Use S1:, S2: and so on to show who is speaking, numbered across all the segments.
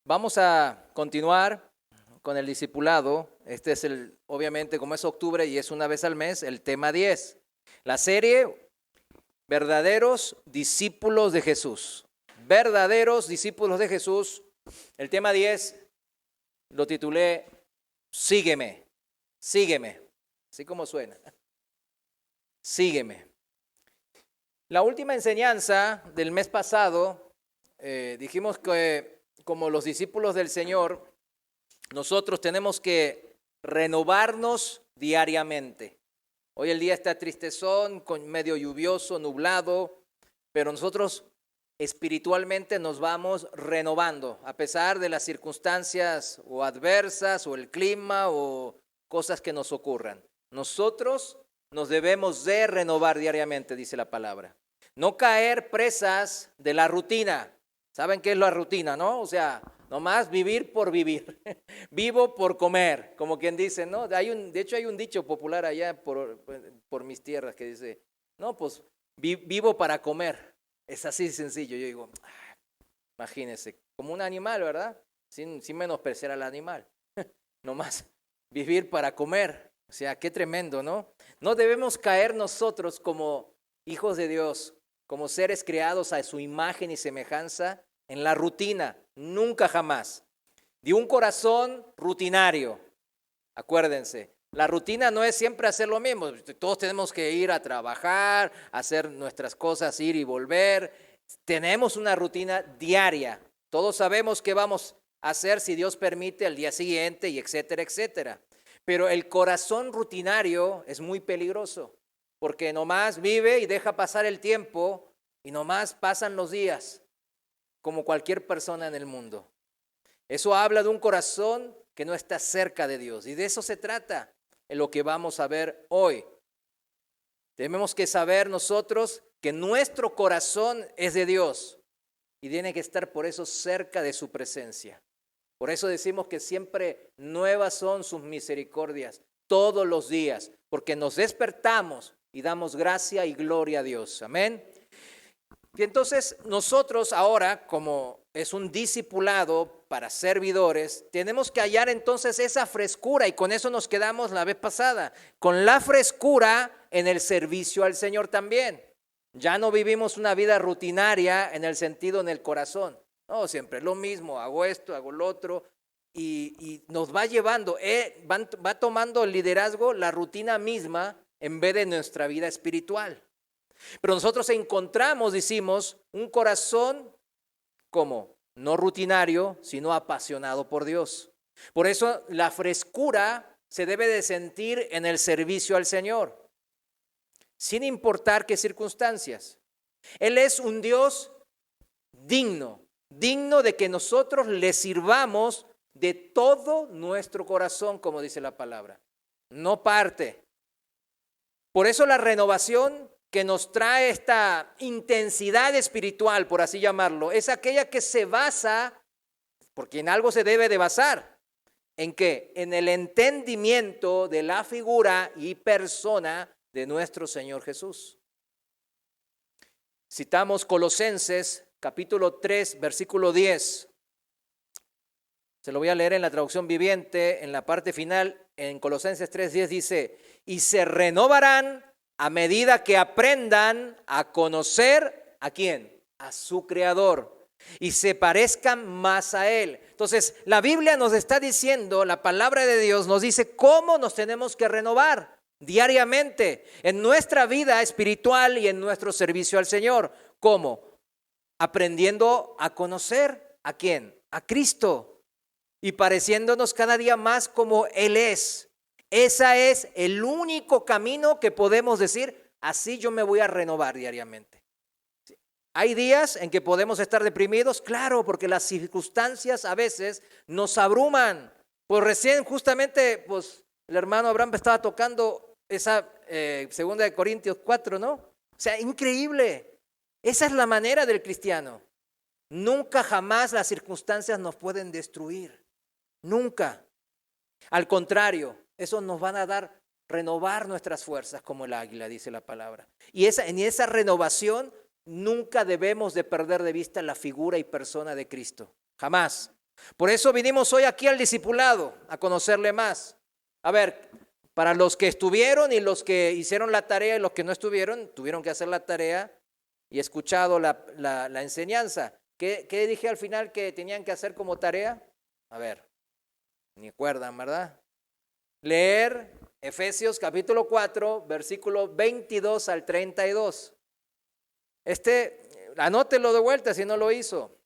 S1: Vamos a continuar con el discipulado. Este es obviamente, como es octubre y es una vez al mes, el tema 10. La serie Verdaderos Discípulos de Jesús. Verdaderos Discípulos de Jesús. El tema 10 lo titulé Sígueme, sígueme. Así como suena. Sígueme. La última enseñanza del mes pasado, dijimos que como los discípulos del Señor, nosotros tenemos que renovarnos diariamente. Hoy el día está tristezón, medio lluvioso, nublado, pero nosotros espiritualmente nos vamos renovando, a pesar de las circunstancias o adversas, o el clima, o cosas que nos ocurran. Nosotros nos debemos de renovar diariamente, dice la palabra. No caer presas de la rutina. ¿Saben qué es la rutina, no? O sea, nomás vivir por vivir. Vivo por comer, como quien dice, ¿no? De hecho, hay un dicho popular allá por mis tierras que dice, no, pues vivo para comer. Es así sencillo. Yo digo, imagínense, como un animal, ¿verdad? Sin menospreciar al animal. Nomás vivir para comer. O sea, qué tremendo, ¿no? No debemos caer nosotros como hijos de Dios, como seres creados a su imagen y semejanza, en la rutina, nunca jamás. De un corazón rutinario. Acuérdense, la rutina no es siempre hacer lo mismo. Todos tenemos que ir a trabajar, hacer nuestras cosas, ir y volver. Tenemos una rutina diaria. Todos sabemos qué vamos a hacer si Dios permite al día siguiente y etcétera, etcétera. Pero el corazón rutinario es muy peligroso, porque nomás vive y deja pasar el tiempo y nomás pasan los días, como cualquier persona en el mundo. Eso habla de un corazón que no está cerca de Dios, y de eso se trata en lo que vamos a ver hoy. Tenemos que saber nosotros que nuestro corazón es de Dios y tiene que estar por eso cerca de su presencia. Por eso decimos que siempre nuevas son sus misericordias, todos los días, porque nos despertamos y damos gracia y gloria a Dios. Amén. Y entonces nosotros ahora, como es un discipulado para servidores, tenemos que hallar entonces esa frescura, y con eso nos quedamos la vez pasada, con la frescura en el servicio al Señor también. Ya no vivimos una vida rutinaria en el sentido en el corazón. No, siempre es lo mismo, hago esto, hago lo otro, y nos va llevando, va tomando el liderazgo la rutina misma en vez de nuestra vida espiritual. Pero nosotros encontramos, decimos, un corazón como no rutinario, sino apasionado por Dios. Por eso la frescura se debe de sentir en el servicio al Señor, sin importar qué circunstancias. Él es un Dios digno de que nosotros le sirvamos de todo nuestro corazón, como dice la palabra, no parte. Por eso la renovación que nos trae esta intensidad espiritual, por así llamarlo, es aquella que se basa, porque en algo se debe de basar. ¿En qué? En el entendimiento de la figura y persona de nuestro Señor Jesús. Citamos Colosenses capítulo 3, versículo 10. Se lo voy a leer en la traducción viviente, en la parte final, en Colosenses 3:10 dice, y se renovarán a medida que aprendan a conocer, ¿a quién? A su Creador, y se parezcan más a Él. Entonces, la Biblia nos está diciendo, la palabra de Dios nos dice cómo nos tenemos que renovar diariamente en nuestra vida espiritual y en nuestro servicio al Señor. ¿Cómo? Aprendiendo a conocer, ¿a quién? A Cristo, y pareciéndonos cada día más como Él es. Ese es el único camino que podemos decir, así yo me voy a renovar diariamente. ¿Hay días en que podemos estar deprimidos? Claro, porque las circunstancias a veces nos abruman. Pues recién justamente el hermano Abraham estaba tocando esa 2 Corintios 4, ¿no? O sea, increíble. Esa es la manera del cristiano. Nunca jamás las circunstancias nos pueden destruir. Nunca. Al contrario, eso nos van a dar renovar nuestras fuerzas como el águila, dice la palabra. Y en esa renovación nunca debemos de perder de vista la figura y persona de Cristo. Jamás. Por eso vinimos hoy aquí al discipulado, a conocerle más. A ver, para los que estuvieron y los que hicieron la tarea y los que no estuvieron, tuvieron que hacer la tarea y escuchado la enseñanza. ¿Qué dije al final que tenían que hacer como tarea? A ver, ni acuerdan, ¿verdad? Leer Efesios capítulo 4, versículo 22 al 32. Anótelo de vuelta si no lo hizo.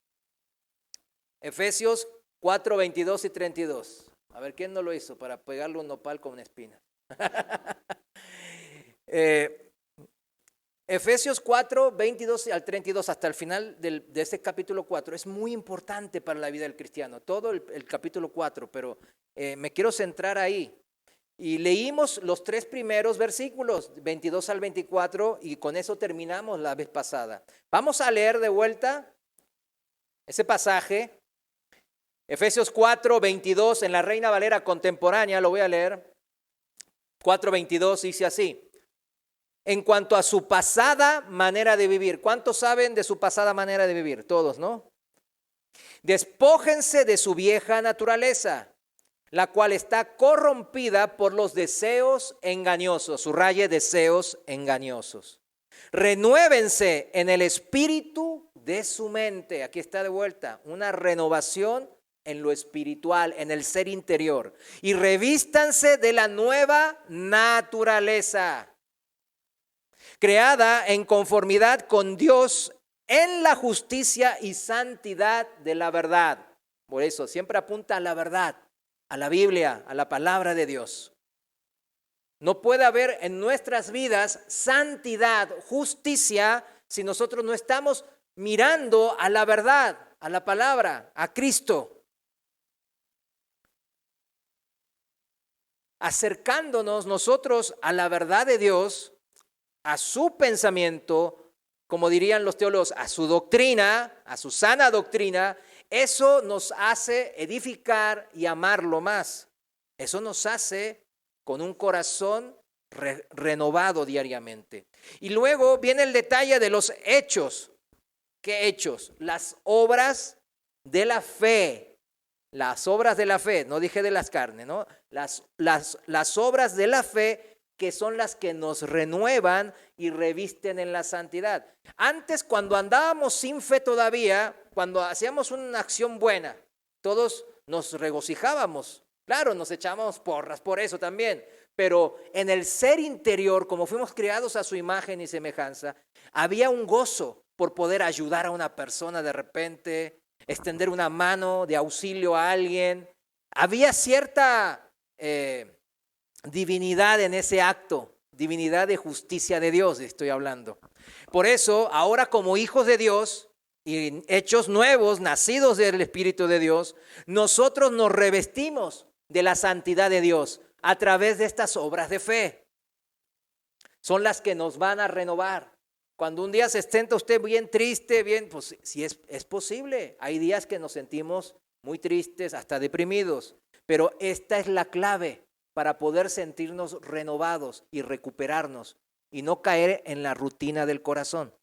S1: Efesios 4, 22 y 32. A ver, ¿quién no lo hizo para pegarle un nopal con una espina? Efesios 4, 22 al 32, hasta el final de este capítulo 4, es muy importante para la vida del cristiano, todo el capítulo 4, pero me quiero centrar ahí. Y leímos los 3 primeros versículos, 22 al 24, y con eso terminamos la vez pasada. Vamos a leer de vuelta ese pasaje. Efesios 4, 22, en la Reina Valera contemporánea, lo voy a leer. 4, 22 dice así: en cuanto a su pasada manera de vivir. ¿Cuántos saben de su pasada manera de vivir? Todos, ¿no? Despójense de su vieja naturaleza, la cual está corrompida por los deseos engañosos. Subraye, deseos engañosos. Renuévense en el espíritu de su mente. Aquí está de vuelta, una renovación en lo espiritual, en el ser interior. Y revístanse de la nueva naturaleza, creada en conformidad con Dios en la justicia y santidad de la verdad. Por eso siempre apunta a la verdad, a la Biblia, a la palabra de Dios. No puede haber en nuestras vidas santidad, justicia, si nosotros no estamos mirando a la verdad, a la palabra, a Cristo. Acercándonos nosotros a la verdad de Dios, a su pensamiento, como dirían los teólogos, a su doctrina, a su sana doctrina, eso nos hace edificar y amarlo más. Eso nos hace con un corazón renovado diariamente. Y luego viene el detalle de los hechos. ¿Qué hechos? Las obras de la fe. Las obras de la fe, no dije de las carnes, ¿no? Las obras de la fe, que son las que nos renuevan y revisten en la santidad. Antes, cuando andábamos sin fe todavía, cuando hacíamos una acción buena, todos nos regocijábamos. Claro, nos echábamos porras por eso también. Pero en el ser interior, como fuimos creados a su imagen y semejanza, había un gozo por poder ayudar a una persona de repente, extender una mano de auxilio a alguien. Había cierta divinidad en ese acto, divinidad de justicia de Dios estoy hablando. Por eso, ahora como hijos de Dios y hechos nuevos, nacidos del Espíritu de Dios, nosotros nos revestimos de la santidad de Dios a través de estas obras de fe. Son las que nos van a renovar. Cuando un día se sienta usted bien triste, pues sí es posible. Hay días que nos sentimos muy tristes, hasta deprimidos. Pero esta es la clave para poder sentirnos renovados y recuperarnos y no caer en la rutina del corazón.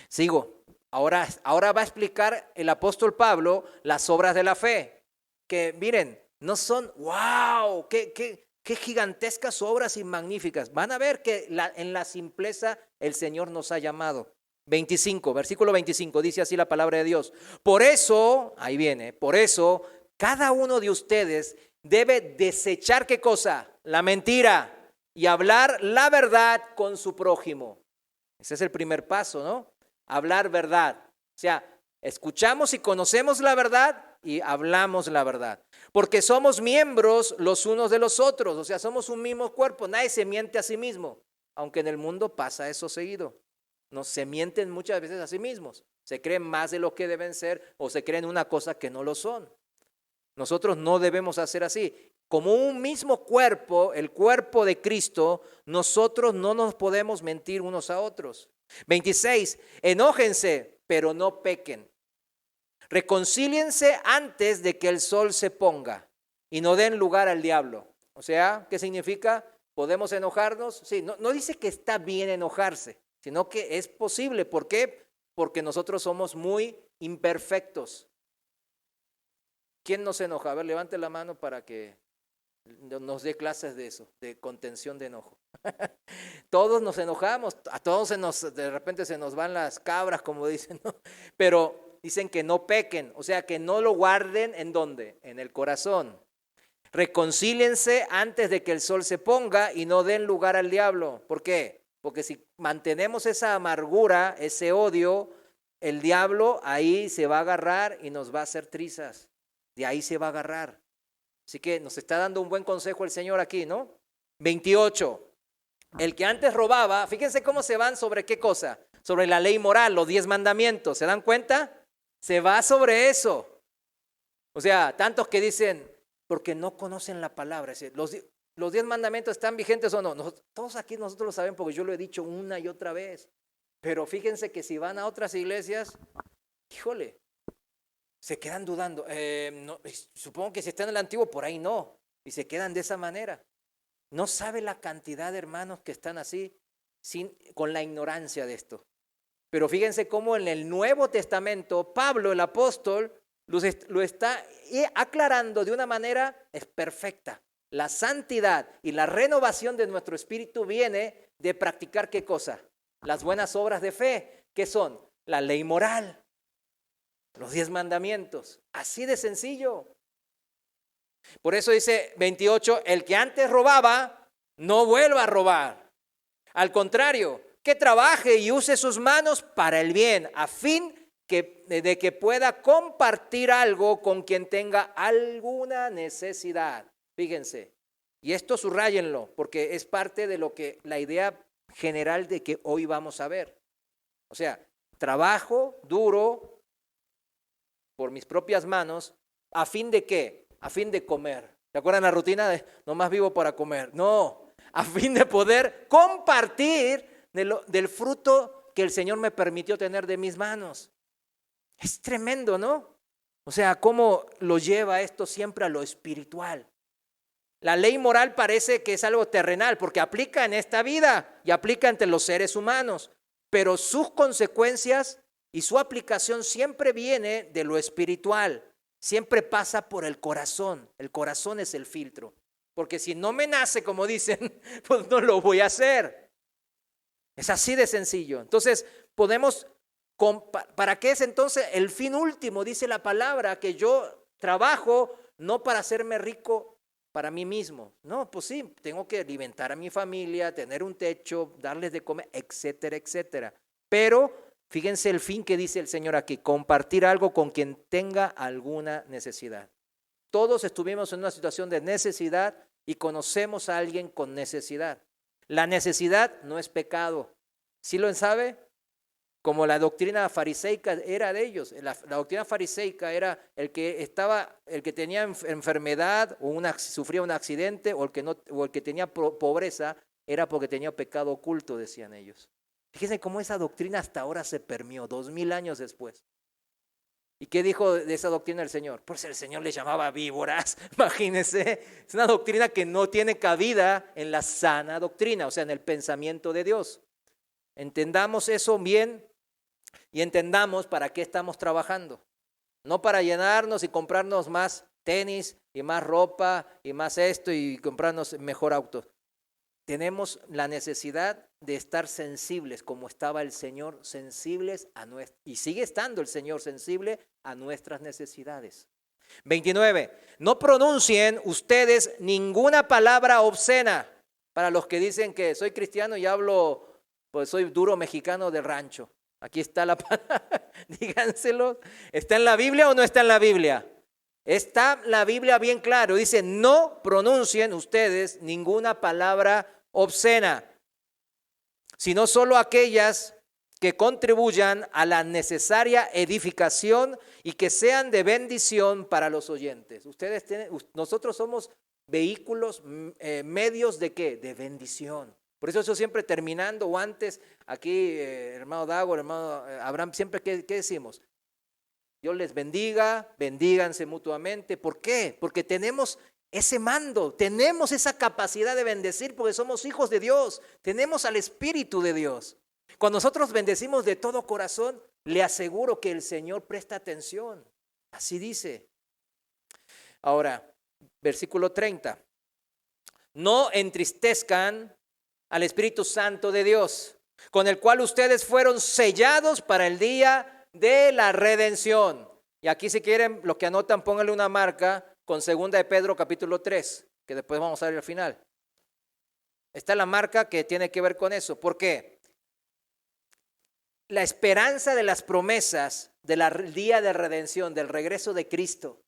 S1: Sigo. Ahora va a explicar el apóstol Pablo las obras de la fe. Que miren, no son, wow, qué gigantescas obras y magníficas. Van a ver que en la simpleza el Señor nos ha llamado. 25, versículo 25, dice así la palabra de Dios. Por eso, ahí viene, por eso, cada uno de ustedes debe desechar, ¿qué cosa? La mentira y hablar la verdad con su prójimo. Ese es el primer paso, ¿no? Hablar verdad. O sea, escuchamos y conocemos la verdad y hablamos la verdad. Porque somos miembros los unos de los otros, o sea, somos un mismo cuerpo. Nadie se miente a sí mismo, aunque en el mundo pasa eso seguido. Se mienten muchas veces a sí mismos. Se creen más de lo que deben ser o se creen una cosa que no lo son. Nosotros no debemos hacer así. Como un mismo cuerpo, el cuerpo de Cristo, nosotros no nos podemos mentir unos a otros. 26, enójense, pero no pequen. Reconcíliense antes de que el sol se ponga y no den lugar al diablo. O sea, ¿qué significa? ¿Podemos enojarnos? Sí, no dice que está bien enojarse, sino que es posible. ¿Por qué? Porque nosotros somos muy imperfectos. ¿Quién no se enoja? A ver, levante la mano para que nos dé clases de eso, de contención de enojo. Todos nos enojamos, a todos de repente se nos van las cabras, como dicen, ¿no? Pero dicen que no pequen, o sea, que no lo guarden, ¿en dónde? En el corazón. Reconcíliense antes de que el sol se ponga y no den lugar al diablo. ¿Por qué? Porque si mantenemos esa amargura, ese odio, el diablo ahí se va a agarrar y nos va a hacer trizas. De ahí se va a agarrar. Así que nos está dando un buen consejo el Señor aquí, ¿no? 28. El que antes robaba, fíjense cómo se van sobre qué cosa. Sobre la ley moral, los 10 mandamientos. ¿Se dan cuenta? Se va sobre eso. O sea, tantos que dicen, porque no conocen la palabra. Los 10 mandamientos están vigentes o no. Todos aquí nosotros lo sabemos porque yo lo he dicho una y otra vez. Pero fíjense que si van a otras iglesias, híjole, se quedan dudando. No, supongo que si está en el antiguo, por ahí no. Y se quedan de esa manera. No sabe la cantidad de hermanos que están así, con la ignorancia de esto. Pero fíjense cómo en el Nuevo Testamento, Pablo, el apóstol, lo está aclarando de una manera perfecta. La santidad y la renovación de nuestro espíritu viene de practicar ¿qué cosa? Las buenas obras de fe, que son la ley moral, los 10 mandamientos, así de sencillo. Por eso dice 28, el que antes robaba, no vuelva a robar. Al contrario, que trabaje y use sus manos para el bien, a fin de que pueda compartir algo con quien tenga alguna necesidad. Fíjense, y esto subráyenlo, porque es parte de lo que la idea general de que hoy vamos a ver. O sea, trabajo duro por mis propias manos, ¿a fin de qué? A fin de comer. ¿Se acuerdan la rutina de nomás vivo para comer? No, a fin de poder compartir del fruto que el Señor me permitió tener de mis manos. Es tremendo, ¿no? O sea, cómo lo lleva esto siempre a lo espiritual. La ley moral parece que es algo terrenal porque aplica en esta vida y aplica entre los seres humanos, pero sus consecuencias y su aplicación siempre viene de lo espiritual, siempre pasa por el corazón. El corazón es el filtro, porque si no me nace, como dicen, pues no lo voy a hacer. Es así de sencillo. Entonces, ¿para qué es entonces el fin último? Dice la palabra que yo trabajo no para hacerme rico para mí mismo. No, pues sí, tengo que alimentar a mi familia, tener un techo, darles de comer, etcétera, etcétera. Pero fíjense el fin que dice el Señor aquí, compartir algo con quien tenga alguna necesidad. Todos estuvimos en una situación de necesidad y conocemos a alguien con necesidad. La necesidad no es pecado. ¿Sí lo sabe? Como la doctrina fariseica era de ellos. La doctrina fariseica era el que tenía enfermedad o sufría un accidente o el que tenía pobreza era porque tenía pecado oculto, decían ellos. Fíjense cómo esa doctrina hasta ahora se permeó, 2000 años después. ¿Y qué dijo de esa doctrina el Señor? Pues el Señor le llamaba víboras, imagínense. Es una doctrina que no tiene cabida en la sana doctrina, o sea, en el pensamiento de Dios. Entendamos eso bien y entendamos para qué estamos trabajando. No para llenarnos y comprarnos más tenis y más ropa y más esto y comprarnos mejor auto. Tenemos la necesidad de estar sensibles como estaba el Señor, sensibles y sigue estando el Señor sensible a nuestras necesidades. 29. No pronuncien ustedes ninguna palabra obscena. Para los que dicen que soy cristiano y hablo, pues soy duro mexicano de rancho. Aquí está la palabra, díganselo. ¿Está en la Biblia o no está en la Biblia? Está la Biblia bien claro. Dice, no pronuncien ustedes ninguna palabra obscena, sino solo aquellas que contribuyan a la necesaria edificación y que sean de bendición para los oyentes. Nosotros somos vehículos, medios ¿de qué? De bendición. Por eso siempre terminando o antes, aquí hermano Dago, hermano Abraham, siempre ¿qué decimos? Dios les bendiga, bendíganse mutuamente. ¿Por qué? Porque tenemos ese mando, tenemos esa capacidad de bendecir porque somos hijos de Dios, tenemos al Espíritu de Dios. Cuando nosotros bendecimos de todo corazón, le aseguro que el Señor presta atención. Así dice. Ahora, versículo 30. No entristezcan al Espíritu Santo de Dios, con el cual ustedes fueron sellados para el día de la redención. Y aquí, si quieren, los que anotan, pónganle una marca con 2 de Pedro capítulo 3, que después vamos a ver al final. Está la marca que tiene que ver con eso. ¿Por qué? La esperanza de las promesas del día de redención, del regreso de Cristo,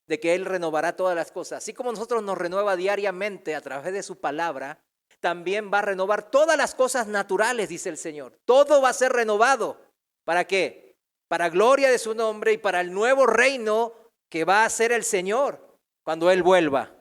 S1: de que Él renovará todas las cosas. Así como nosotros nos renueva diariamente a través de su palabra, también va a renovar todas las cosas naturales, dice el Señor. Todo va a ser renovado. ¿Para qué? Para gloria de su nombre y para el nuevo reino que va a hacer el Señor cuando Él vuelva.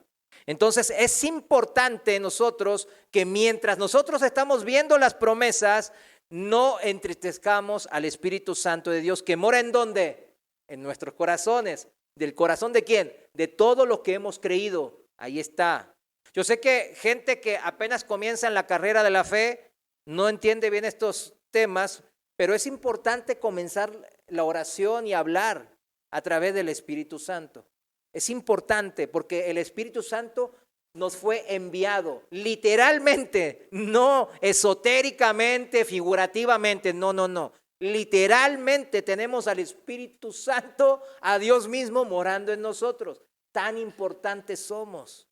S1: Entonces es importante nosotros que mientras nosotros estamos viendo las promesas, no entristezcamos al Espíritu Santo de Dios que mora ¿en dónde? En nuestros corazones. ¿Del corazón de quién? De todo lo que hemos creído. Ahí está. Yo sé que gente que apenas comienza en la carrera de la fe no entiende bien estos temas, pero es importante comenzar la oración y hablar a través del Espíritu Santo. Es importante porque el Espíritu Santo nos fue enviado literalmente, no esotéricamente, figurativamente, no. Literalmente tenemos al Espíritu Santo, a Dios mismo morando en nosotros. Tan importantes somos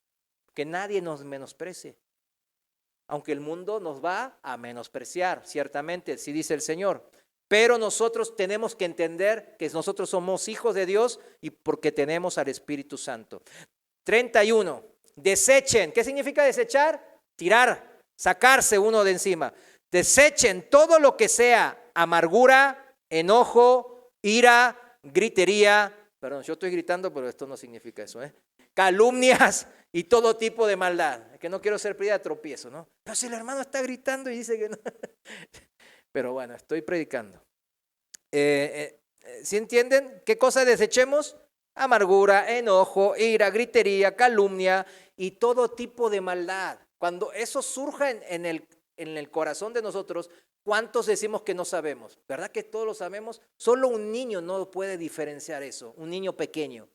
S1: que nadie nos menosprecie. Aunque el mundo nos va a menospreciar, ciertamente, sí dice el Señor. Pero nosotros tenemos que entender que nosotros somos hijos de Dios y porque tenemos al Espíritu Santo. 31. Desechen. ¿Qué significa desechar? Tirar, sacarse uno de encima. Desechen todo lo que sea amargura, enojo, ira, gritería. Perdón, yo estoy gritando, pero esto no significa eso, calumnias y todo tipo de maldad. Es que no quiero ser piedra de tropiezo, ¿no? Pero si el hermano está gritando y dice que no. Pero bueno, estoy predicando. ¿Sí entienden qué cosa desechemos? Amargura, enojo, ira, gritería, calumnia y todo tipo de maldad. Cuando eso surja en el corazón de nosotros, ¿cuántos decimos que no sabemos? ¿Verdad que todos lo sabemos? Solo un niño no puede diferenciar eso, un niño pequeño.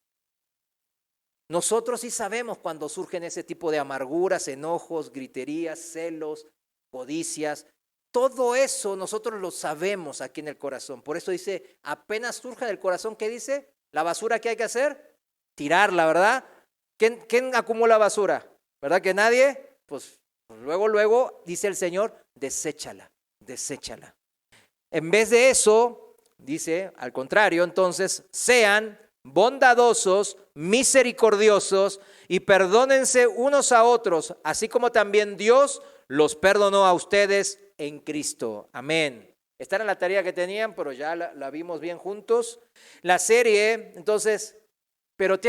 S1: Nosotros sí sabemos cuando surgen ese tipo de amarguras, enojos, griterías, celos, codicias. Todo eso nosotros lo sabemos aquí en el corazón. Por eso dice, apenas surja del corazón, ¿qué dice? La basura que hay que hacer, tirarla, ¿verdad? ¿Quién acumula basura? ¿Verdad que nadie? Pues luego dice el Señor, deséchala. En vez de eso, dice, al contrario, entonces, sean bondadosos, misericordiosos y perdónense unos a otros, así como también Dios los perdonó a ustedes en Cristo. Amén. Esta era la tarea que tenían, pero ya la vimos bien juntos. La serie, entonces, pero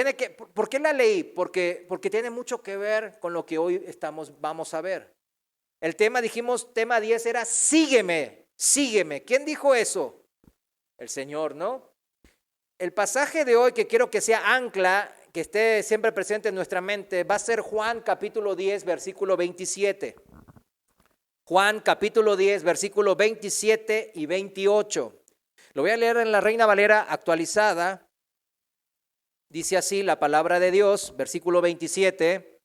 S1: ¿por qué la leí? Porque tiene mucho que ver con lo que hoy vamos a ver. El tema, dijimos, tema 10 era sígueme. ¿Quién dijo eso? El Señor, ¿no? El pasaje de hoy que quiero que sea ancla, que esté siempre presente en nuestra mente, va a ser Juan capítulo 10, versículo 27. Juan capítulo 10, versículo 27 y 28. Lo voy a leer en la Reina Valera actualizada. Dice así la palabra de Dios, versículo 27.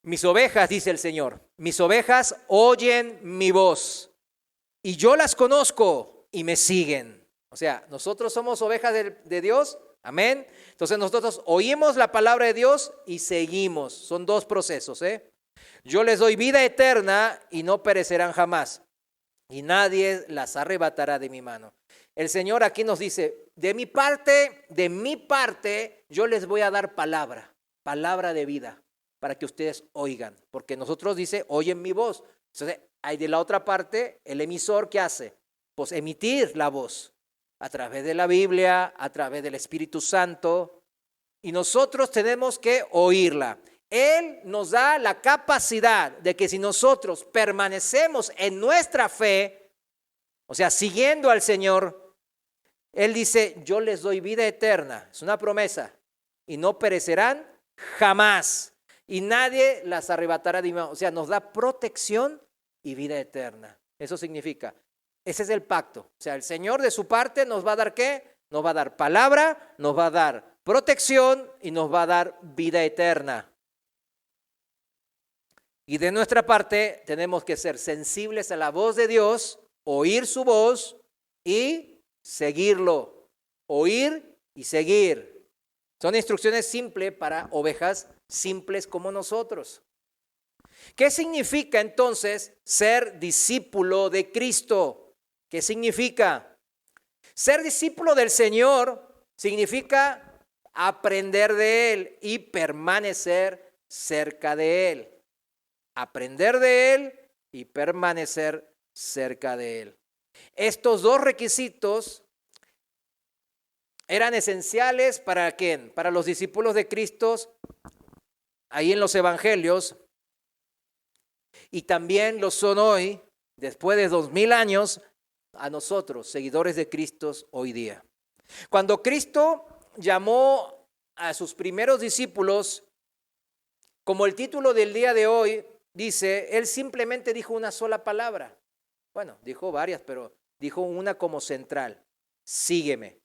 S1: Mis ovejas, dice el Señor, mis ovejas oyen mi voz y yo las conozco y me siguen. O sea, nosotros somos ovejas de Dios, amén. Entonces nosotros oímos la palabra de Dios y seguimos. Son dos procesos, Yo les doy vida eterna y no perecerán jamás, y nadie las arrebatará de mi mano. El Señor aquí nos dice, de mi parte, yo les voy a dar palabra de vida, para que ustedes oigan, porque nosotros dice, oyen mi voz. Entonces, hay de la otra parte, el emisor, ¿qué hace? Pues emitir la voz, a través de la Biblia, a través del Espíritu Santo, y nosotros tenemos que oírla. Él nos da la capacidad de que si nosotros permanecemos en nuestra fe, o sea, siguiendo al Señor, Él dice, yo les doy vida eterna, es una promesa, y no perecerán jamás, y nadie las arrebatará de mi mano. O sea, nos da protección y vida eterna. Eso significa, ese es el pacto. O sea, el Señor de su parte nos va a dar ¿qué? Nos va a dar palabra, nos va a dar protección y nos va a dar vida eterna. Y de nuestra parte tenemos que ser sensibles a la voz de Dios, oír su voz y seguirlo. Oír y seguir. Son instrucciones simples para ovejas simples como nosotros. ¿Qué significa entonces ser discípulo de Cristo? ¿Qué significa? Ser discípulo del Señor significa aprender de Él y permanecer cerca de Él. Aprender de Él y permanecer cerca de Él. Estos dos requisitos eran esenciales ¿para quién? Para los discípulos de Cristo, ahí en los evangelios, y también lo son hoy, después de 2000 años, a nosotros, seguidores de Cristo hoy día. Cuando Cristo llamó a sus primeros discípulos, como el título del día de hoy dice, Él simplemente dijo una sola palabra. Bueno, dijo varias, pero dijo una como central: sígueme.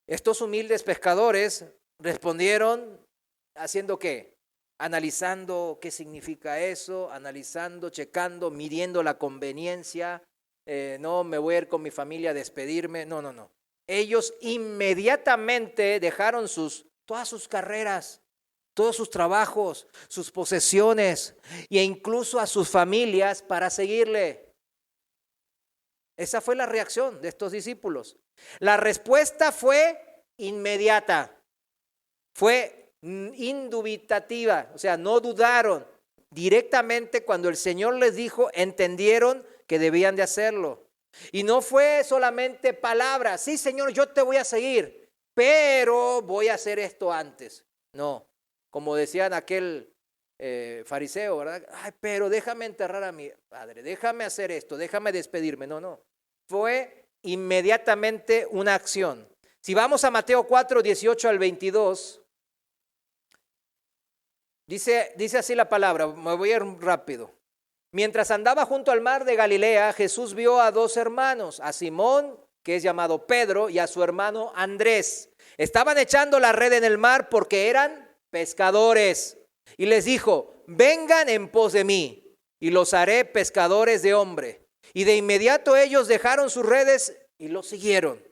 S1: Estos humildes pescadores respondieron haciendo ¿qué? Analizando qué significa eso, analizando, checando, midiendo la conveniencia. No, me voy a ir con mi familia a despedirme. No. Ellos inmediatamente dejaron todas sus carreras, todos sus trabajos, sus posesiones e incluso a sus familias para seguirle. Esa fue la reacción de estos discípulos. La respuesta fue inmediata, fue indubitativa, o sea, no dudaron. Directamente cuando el Señor les dijo, entendieron que debían de hacerlo. Y no fue solamente palabras, sí Señor, yo te voy a seguir, pero voy a hacer esto antes. No, como decían aquel fariseo, ¿verdad? Ay, pero déjame enterrar a mi padre, déjame hacer esto, déjame despedirme. No. Fue inmediatamente una acción. Si vamos a Mateo 4, 18 al 22, dice así la palabra, me voy a ir rápido. Mientras andaba junto al mar de Galilea, Jesús vio a dos hermanos, a Simón, que es llamado Pedro, y a su hermano Andrés. Estaban echando la red en el mar porque eran pescadores. Y les dijo, vengan en pos de mí, y los haré pescadores de hombre. Y de inmediato ellos dejaron sus redes y los siguieron.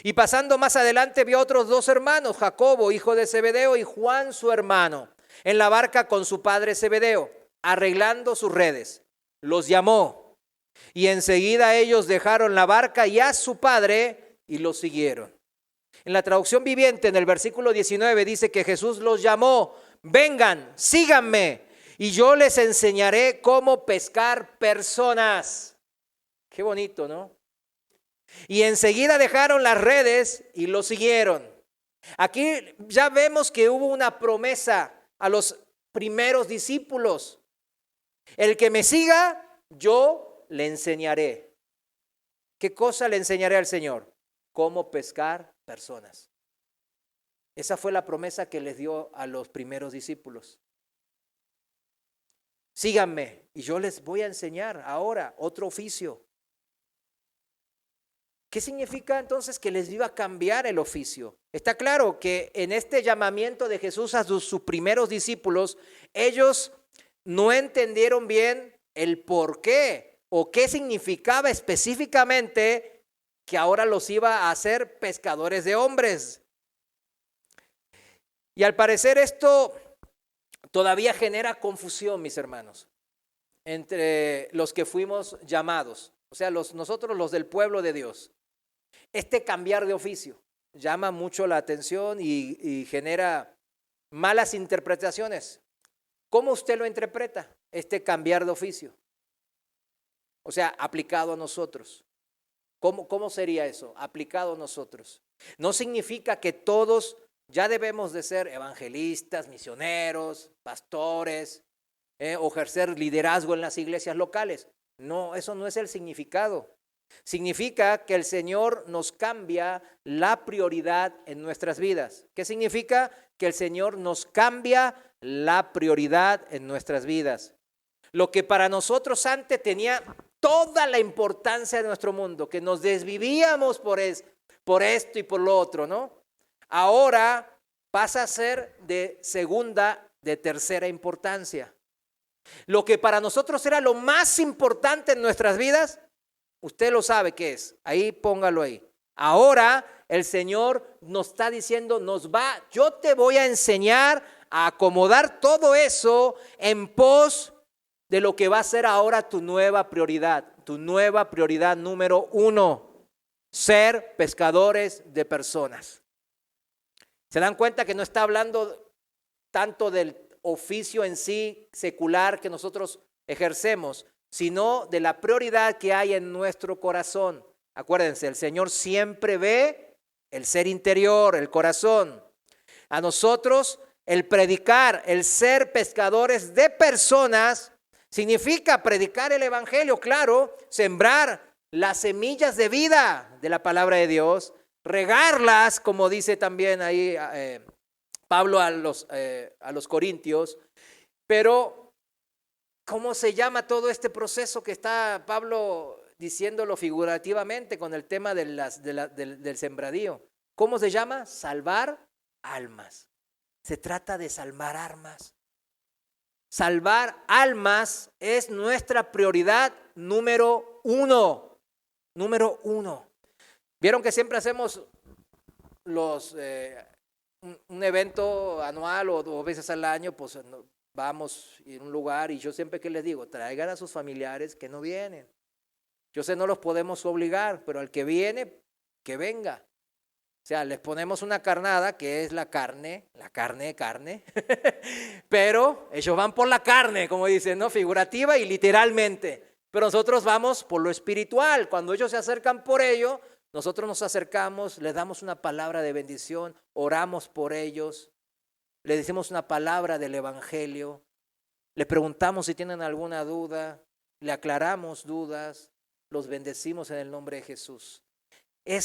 S1: Y pasando más adelante vio otros dos hermanos, Jacobo, hijo de Zebedeo, y Juan, su hermano, en la barca con su padre Zebedeo, arreglando sus redes. Los llamó y enseguida ellos dejaron la barca y a su padre y los siguieron. En la traducción viviente, en el versículo 19, dice que Jesús los llamó, vengan, síganme, y yo les enseñaré cómo pescar personas. Qué bonito, ¿no? Y enseguida dejaron las redes y lo siguieron. Aquí ya vemos que hubo una promesa a los primeros discípulos. El que me siga, yo le enseñaré. ¿Qué cosa le enseñaré al Señor? Cómo pescar personas. Esa fue la promesa que les dio a los primeros discípulos. Síganme y yo les voy a enseñar ahora otro oficio. ¿Qué significa entonces que les iba a cambiar el oficio? Está claro que en este llamamiento de Jesús a sus primeros discípulos, ellos no entendieron bien el por qué o qué significaba específicamente que ahora los iba a hacer pescadores de hombres. Y al parecer esto todavía genera confusión, mis hermanos, entre los que fuimos llamados, o sea, nosotros los del pueblo de Dios. Este cambiar de oficio llama mucho la atención y genera malas interpretaciones. ¿Cómo usted lo interpreta, este cambiar de oficio? O sea, aplicado a nosotros. ¿Cómo sería eso? Aplicado a nosotros. No significa que todos ya debemos de ser evangelistas, misioneros, pastores, o ejercer liderazgo en las iglesias locales. No, eso no es el significado. Significa que el Señor nos cambia la prioridad en nuestras vidas. ¿Qué significa? Que el Señor nos cambia la prioridad en nuestras vidas. Lo que para nosotros antes tenía toda la importancia de nuestro mundo, que nos desvivíamos por esto y por lo otro, ¿no? ahora pasa a ser de segunda, de tercera importancia. Lo que para nosotros era lo más importante en nuestras vidas, usted lo sabe qué es. Ahí póngalo ahí. Ahora el Señor nos está diciendo, yo te voy a enseñar a acomodar todo eso en pos de lo que va a ser ahora tu nueva prioridad número 1, ser pescadores de personas. ¿Se dan cuenta que no está hablando tanto del oficio en sí secular que nosotros ejercemos, sino de la prioridad que hay en nuestro corazón? Acuérdense, el Señor siempre ve el ser interior, el corazón. A nosotros el predicar, el ser pescadores de personas, significa predicar el evangelio, claro, sembrar las semillas de vida de la palabra de Dios, regarlas, como dice también ahí Pablo a los Corintios. Pero ¿cómo se llama todo este proceso que está Pablo diciéndolo figurativamente con el tema del sembradío? ¿Cómo se llama? Salvar almas. Se trata de salvar almas. Salvar almas es nuestra prioridad número 1. Número 1. ¿Vieron que siempre hacemos un evento anual o veces al año? Pues vamos a un lugar y yo siempre que les digo, traigan a sus familiares que no vienen. Yo sé, no los podemos obligar, pero al que viene, que venga. O sea, les ponemos una carnada que es la carne, pero ellos van por la carne, como dicen, ¿no? Figurativa y literalmente. Pero nosotros vamos por lo espiritual. Cuando ellos se acercan por ello, nosotros nos acercamos, les damos una palabra de bendición, oramos por ellos, les decimos una palabra del evangelio, les preguntamos si tienen alguna duda, le aclaramos dudas, los bendecimos en el nombre de Jesús. De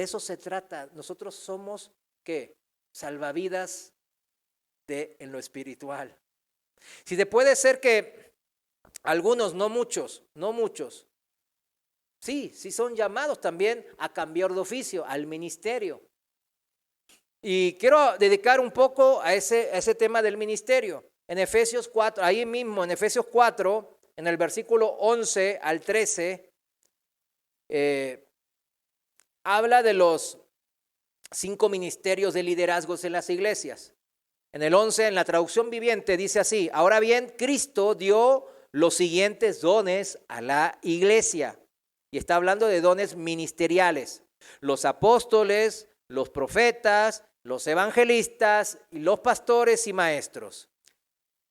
S1: eso se trata. Nosotros somos, ¿qué? Salvavidas en lo espiritual. Si te puede ser que algunos, no muchos, sí son llamados también a cambiar de oficio, al ministerio. Y quiero dedicar un poco a ese tema del ministerio. En Efesios 4, ahí mismo en Efesios 4, en el versículo 11 al 13, habla de los 5 ministerios de liderazgos en las iglesias. En el 11, en la traducción viviente, dice así: ahora bien, Cristo dio los siguientes dones a la iglesia. Y está hablando de dones ministeriales. Los apóstoles, los profetas, los evangelistas, y los pastores y maestros.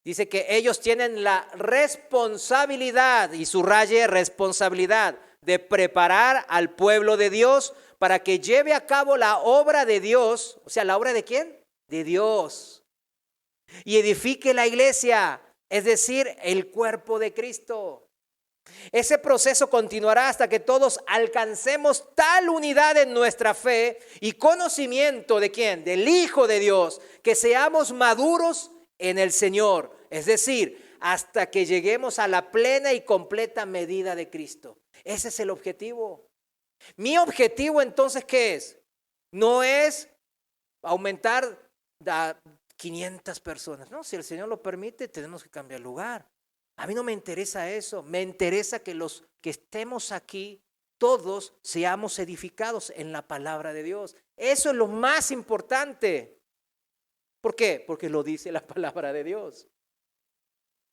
S1: Dice que ellos tienen la responsabilidad, y subraye responsabilidad, de preparar al pueblo de Dios para que lleve a cabo la obra de Dios. O sea, ¿la obra de quién? De Dios. Y edifique la iglesia, es decir, el cuerpo de Cristo. Ese proceso continuará hasta que todos alcancemos tal unidad en nuestra fe y conocimiento de ¿quién? Del Hijo de Dios, que seamos maduros en el Señor, es decir, hasta que lleguemos a la plena y completa medida de Cristo. Ese es el objetivo. Mi objetivo entonces, ¿qué es? No es aumentar a 500 personas. No, si el Señor lo permite, tenemos que cambiar lugar. A mí no me interesa eso. Me interesa que los que estemos aquí, todos seamos edificados en la palabra de Dios. Eso es lo más importante. ¿Por qué? Porque lo dice la palabra de Dios.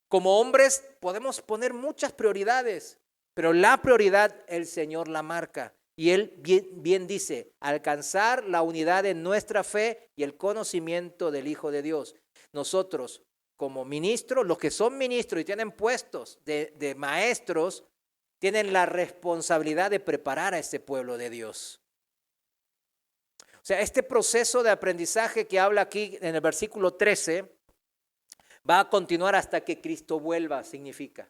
S1: Como hombres podemos poner muchas prioridades, pero la prioridad el Señor la marca. Y Él bien dice, alcanzar la unidad en nuestra fe y el conocimiento del Hijo de Dios. Nosotros, como ministros, los que son ministros y tienen puestos de maestros, tienen la responsabilidad de preparar a este pueblo de Dios. O sea, este proceso de aprendizaje que habla aquí en el versículo 13 va a continuar hasta que Cristo vuelva, significa.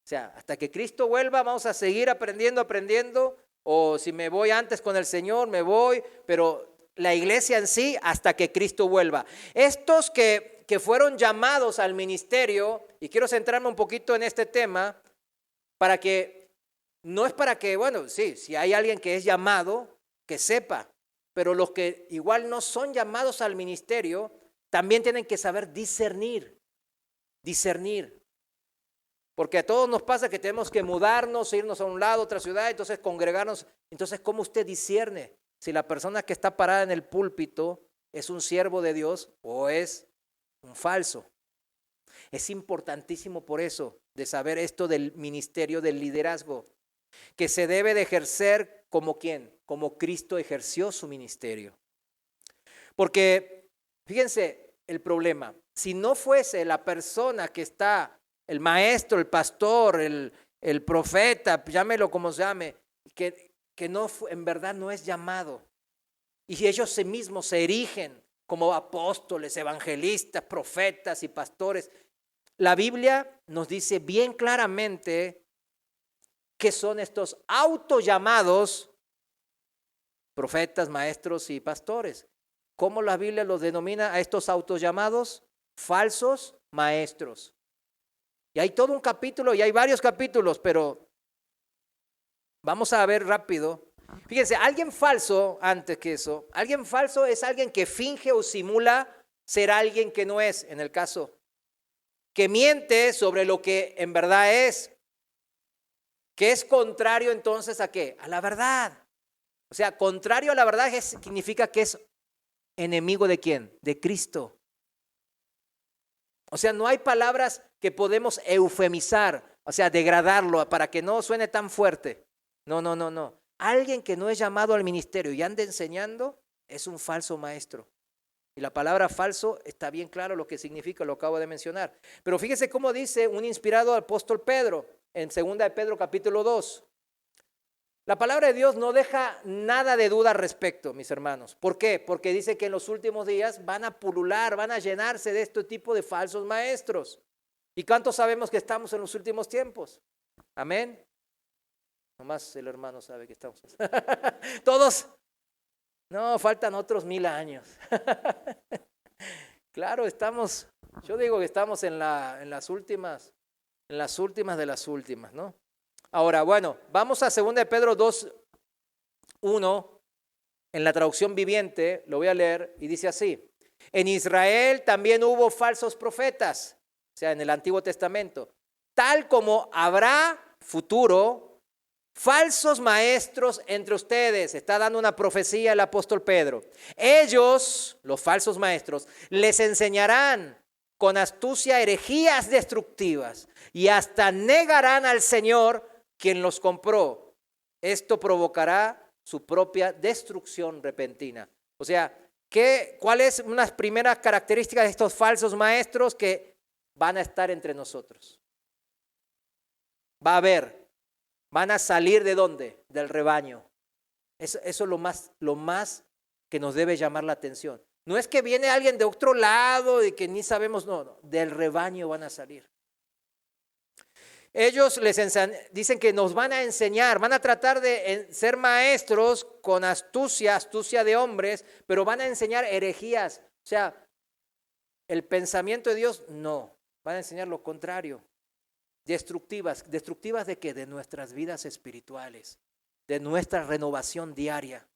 S1: O sea, hasta que Cristo vuelva vamos a seguir aprendiendo, o si me voy antes con el Señor, me voy, pero la iglesia en sí hasta que Cristo vuelva. Estos que fueron llamados al ministerio, y quiero centrarme un poquito en este tema, no es para que, bueno, sí, si hay alguien que es llamado, que sepa, pero los que igual no son llamados al ministerio, también tienen que saber discernir. Porque a todos nos pasa que tenemos que mudarnos, irnos a un lado, a otra ciudad, entonces congregarnos. Entonces, ¿cómo usted discierne si la persona que está parada en el púlpito es un siervo de Dios o es un falso? Es importantísimo por eso de saber esto del ministerio del liderazgo, que se debe de ejercer como ¿quién? Como Cristo ejerció su ministerio. Porque, fíjense el problema, si no fuese la persona que está, el maestro, el pastor, el profeta, llámelo como se llame, que no, en verdad no es llamado, y ellos mismos se erigen como apóstoles, evangelistas, profetas y pastores, la Biblia nos dice bien claramente que son estos autollamados profetas, maestros y pastores. ¿Cómo la Biblia los denomina a estos autollamados? Falsos maestros. Y hay todo un capítulo y hay varios capítulos, pero vamos a ver rápido. Fíjense, alguien falso, antes que eso, alguien falso es alguien que finge o simula ser alguien que no es, en el caso, que miente sobre lo que en verdad es, que es contrario entonces ¿a qué? A la verdad. O sea, contrario a la verdad significa que es enemigo ¿de quién? De Cristo. O sea, no hay palabras que podemos eufemizar, o sea, degradarlo para que no suene tan fuerte. No. Alguien que no es llamado al ministerio y anda enseñando es un falso maestro. Y la palabra falso está bien claro lo que significa, lo acabo de mencionar. Pero fíjese cómo dice un inspirado apóstol Pedro en 2 de Pedro capítulo 2. La palabra de Dios no deja nada de duda al respecto, mis hermanos. ¿Por qué? Porque dice que en los últimos días van a pulular, van a llenarse de este tipo de falsos maestros. ¿Y cuántos sabemos que estamos en los últimos tiempos? Amén. Nomás el hermano sabe que estamos. Todos. No, faltan otros 1000 años. Claro, estamos, yo digo que estamos en las últimas de las últimas, ¿no? Ahora, bueno, vamos a 2 de Pedro 2:1, en la traducción viviente, lo voy a leer, y dice así: en Israel también hubo falsos profetas, o sea, en el Antiguo Testamento, tal como habrá futuro falsos maestros entre ustedes. Está dando una profecía el apóstol Pedro. Ellos, los falsos maestros, les enseñarán con astucia herejías destructivas y hasta negarán al Señor quien los compró. Esto provocará su propia destrucción repentina. O sea, ¿cuál es unas primeras características de estos falsos maestros? Que van a estar entre nosotros. Va a haber. Van a salir ¿de dónde? Del rebaño. Eso es lo más que nos debe llamar la atención. No es que viene alguien de otro lado y que ni sabemos, no, del rebaño van a salir. Ellos dicen que nos van a enseñar, van a tratar de ser maestros con astucia de hombres, pero van a enseñar herejías. O sea, el pensamiento de Dios, no, van a enseñar lo contrario. ¿Destructivas de qué? De nuestras vidas espirituales, de nuestra renovación diaria.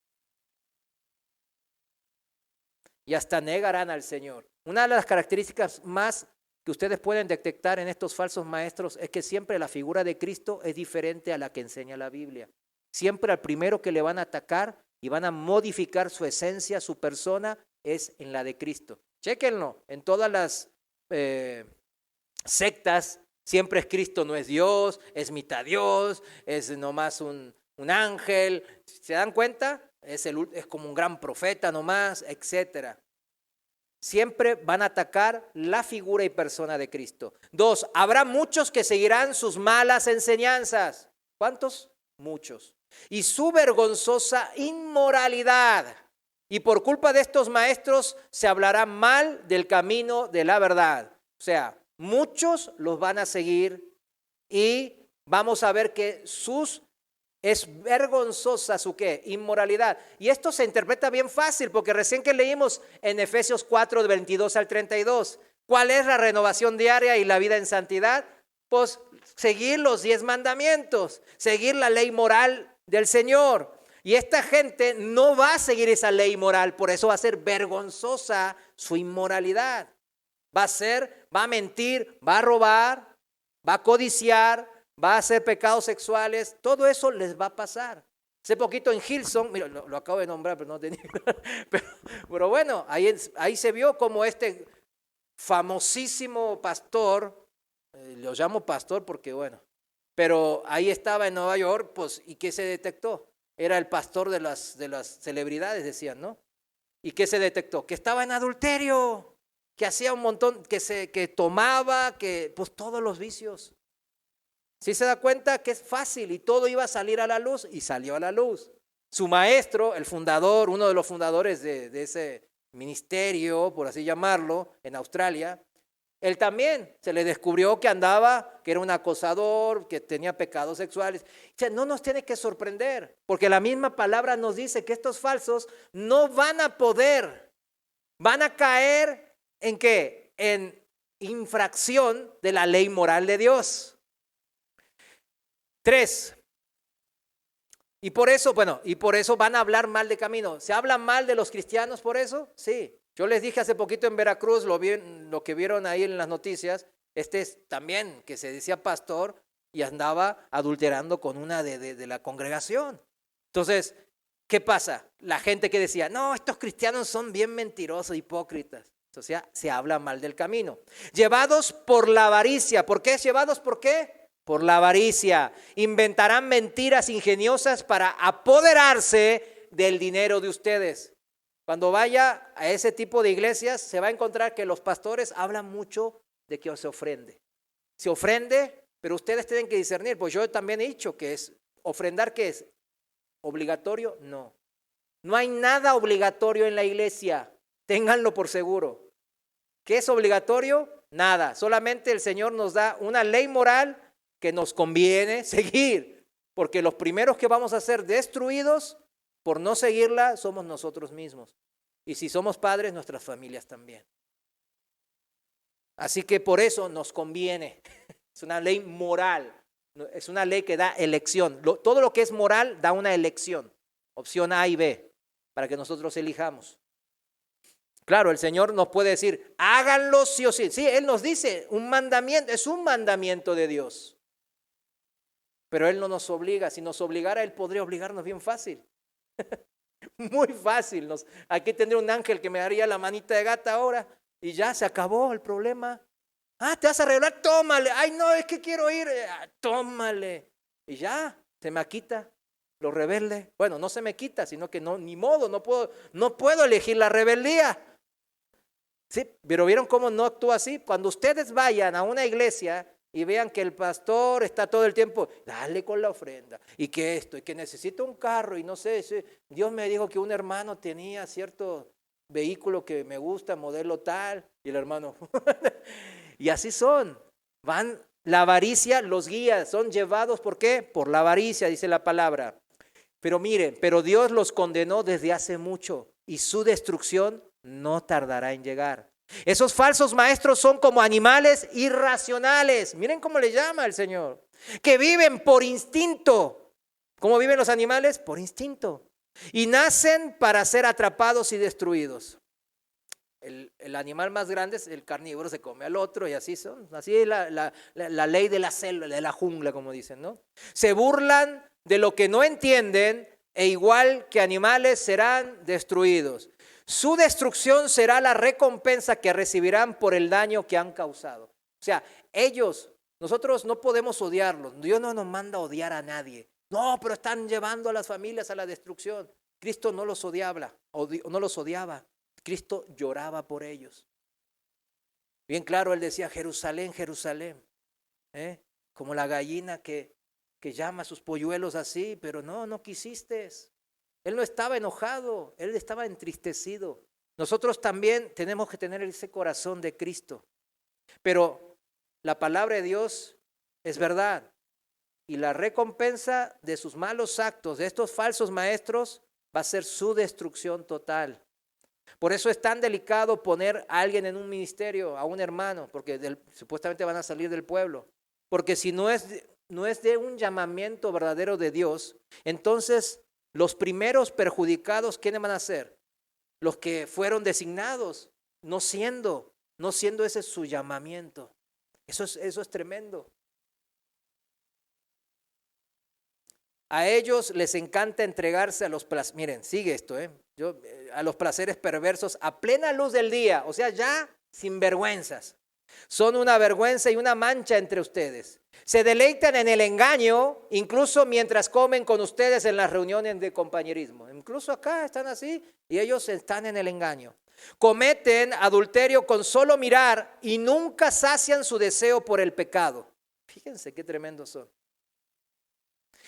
S1: Y hasta negarán al Señor. Una de las características más que ustedes pueden detectar en estos falsos maestros es que siempre la figura de Cristo es diferente a la que enseña la Biblia. Siempre al primero que le van a atacar y van a modificar su esencia, su persona, es en la de Cristo. Chéquenlo, en todas las sectas, siempre es Cristo, no es Dios, es mitad Dios, es nomás un ángel. ¿Se dan cuenta? Es como un gran profeta nomás, etcétera. Siempre van a atacar la figura y persona de Cristo. 2, habrá muchos que seguirán sus malas enseñanzas. ¿Cuántos? Muchos. Y su vergonzosa inmoralidad. Y por culpa de estos maestros se hablará mal del camino de la verdad. O sea, muchos los van a seguir y vamos a ver que es vergonzosa su ¿qué? Inmoralidad. Y esto se interpreta bien fácil porque recién que leímos en Efesios 4, del 22 al 32, ¿cuál es la renovación diaria y la vida en santidad? Pues seguir los 10 mandamientos, seguir la ley moral del Señor. Y esta gente no va a seguir esa ley moral, por eso va a ser vergonzosa su inmoralidad. Va a mentir, va a robar, va a codiciar, va a hacer pecados sexuales, todo eso les va a pasar. Hace poquito en Hillsong, mira, lo acabo de nombrar, pero no tenía, pero bueno, ahí se vio como este famosísimo pastor, lo llamo pastor porque bueno, pero ahí estaba en Nueva York, pues, ¿y qué se detectó? Era el pastor de las celebridades, decían, ¿no? ¿Y qué se detectó? Que estaba en adulterio, que hacía un montón, que tomaba, que pues todos los vicios. ¿Sí se da cuenta que es fácil y todo iba a salir a la luz? Y salió a la luz. Su maestro, el fundador, uno de los fundadores de ese ministerio, por así llamarlo, en Australia, él también se le descubrió que andaba, que era un acosador, que tenía pecados sexuales. O sea, no nos tiene que sorprender, porque la misma palabra nos dice que estos falsos no van a poder, van a caer ¿en qué? En infracción de la ley moral de Dios. 3. Y por eso van a hablar mal de camino. ¿Se habla mal de los cristianos por eso? Sí. Yo les dije hace poquito en Veracruz, lo que vieron ahí en las noticias, es también que se decía pastor y andaba adulterando con una de la congregación. Entonces, ¿qué pasa? La gente que decía, no, estos cristianos son bien mentirosos, hipócritas. O sea, se habla mal del camino. Llevados por la avaricia. ¿Por qué? ¿Llevados por qué? Por la avaricia. Inventarán mentiras ingeniosas para apoderarse del dinero de ustedes. Cuando vaya a ese tipo de iglesias, se va a encontrar que los pastores hablan mucho de que se ofrende. Se ofrende, pero ustedes tienen que discernir. Pues yo también he dicho que es ofrendar, ¿qué es? ¿Obligatorio? No. No hay nada obligatorio en la iglesia. Ténganlo por seguro. ¿Qué es obligatorio? Nada. Solamente el Señor nos da una ley moral que nos conviene seguir, porque los primeros que vamos a ser destruidos por no seguirla somos nosotros mismos. Y si somos padres, nuestras familias también. Así que por eso nos conviene. Es una ley moral, es una ley que da elección. Todo lo que es moral da una elección, opción A y B, para que nosotros elijamos. Claro, el Señor nos puede decir, háganlo sí o sí. Sí, Él nos dice, un mandamiento, es un mandamiento de Dios. Pero Él no nos obliga. Si nos obligara, Él podría obligarnos bien fácil. Muy fácil. Aquí tendría un ángel que me daría la manita de gata ahora y ya se acabó el problema. Ah, ¿te vas a arreglar? Tómale. Ay, no, es que quiero ir. Tómale. Y ya, se me quita lo rebelde. Bueno, no se me quita, sino que no, ni modo, no puedo elegir la rebeldía. Sí, pero ¿vieron cómo no actúa así? Cuando ustedes vayan a una iglesia y vean que el pastor está todo el tiempo, dale con la ofrenda, y que esto, y que necesita un carro, y no sé, Dios me dijo que un hermano tenía cierto vehículo que me gusta, modelo tal, y el hermano, y así son, la avaricia los guía, son llevados, ¿por qué? Por la avaricia, dice la palabra. Pero miren, pero Dios los condenó desde hace mucho, y su destrucción no tardará en llegar. Esos falsos maestros son como animales irracionales. Miren cómo le llama el Señor. Que viven por instinto. ¿Cómo viven los animales? Por instinto. Y nacen para ser atrapados y destruidos. El animal más grande es el carnívoro, se come al otro y así son. Así es la ley de la selva, de la jungla, como dicen, ¿no? Se burlan de lo que no entienden e igual que animales serán destruidos. Su destrucción será la recompensa que recibirán por el daño que han causado. O sea, nosotros no podemos odiarlos. Dios no nos manda a odiar a nadie. No, pero están llevando a las familias a la destrucción. Cristo no los odiaba. Cristo lloraba por ellos. Bien claro, Él decía, Jerusalén, Jerusalén. Como la gallina que llama a sus polluelos así, pero no quisiste. Él no estaba enojado, Él estaba entristecido. Nosotros también tenemos que tener ese corazón de Cristo. Pero la palabra de Dios es verdad. Y la recompensa de sus malos actos, de estos falsos maestros, va a ser su destrucción total. Por eso es tan delicado poner a alguien en un ministerio, a un hermano, porque supuestamente van a salir del pueblo. Porque si no es de un llamamiento verdadero de Dios, entonces Los primeros perjudicados, ¿quiénes van a ser? Los que fueron designados, no siendo ese su llamamiento. Eso es tremendo. A ellos les encanta entregarse a los placeres. Miren, sigue esto, a los placeres perversos a plena luz del día, o sea, ya sin vergüenzas. Son una vergüenza y una mancha entre ustedes. Se deleitan en el engaño, incluso mientras comen con ustedes en las reuniones de compañerismo. Incluso acá están así y ellos están en el engaño. Cometen adulterio con solo mirar y nunca sacian su deseo por el pecado. Fíjense qué tremendos son.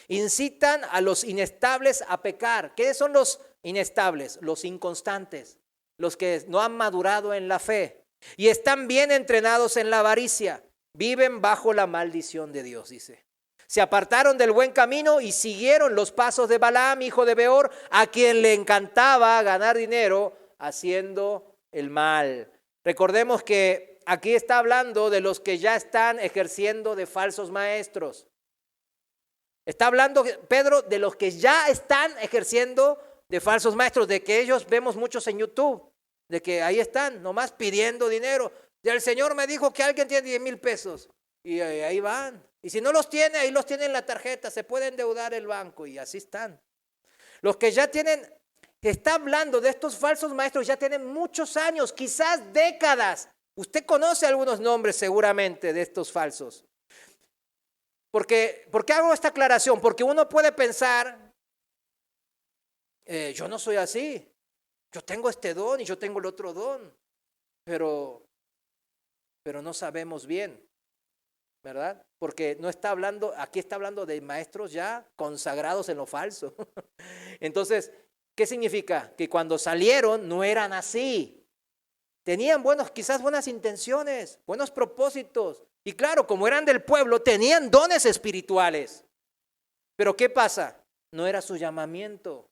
S1: Incitan a los inestables a pecar. ¿Qué son los inestables? Los inconstantes, los que no han madurado en la fe y están bien entrenados en la avaricia. Viven bajo la maldición de Dios, dice. Se apartaron del buen camino y siguieron los pasos de Balaam, hijo de Beor, a quien le encantaba ganar dinero haciendo el mal. Recordemos que aquí está hablando de los que ya están ejerciendo de falsos maestros. Está hablando Pedro de los que ya están ejerciendo de falsos maestros, de que ellos vemos muchos en YouTube, de que ahí están nomás pidiendo dinero. Y el Señor me dijo que alguien tiene 10,000 pesos y ahí van. Y si no los tiene, ahí los tiene en la tarjeta, se puede endeudar el banco y así están. Los que ya tienen, está hablando de estos falsos maestros, ya tienen muchos años, quizás décadas. Usted conoce algunos nombres seguramente de estos falsos. ¿Por qué hago esta aclaración? Porque uno puede pensar, yo no soy así, yo tengo este don y yo tengo el otro don, pero no sabemos bien, ¿verdad? Porque no está hablando, aquí está hablando de maestros ya consagrados en lo falso. Entonces, ¿qué significa? Que cuando salieron no eran así. Tenían quizás buenas intenciones, buenos propósitos. Y claro, como eran del pueblo, tenían dones espirituales. Pero ¿qué pasa? No era su llamamiento.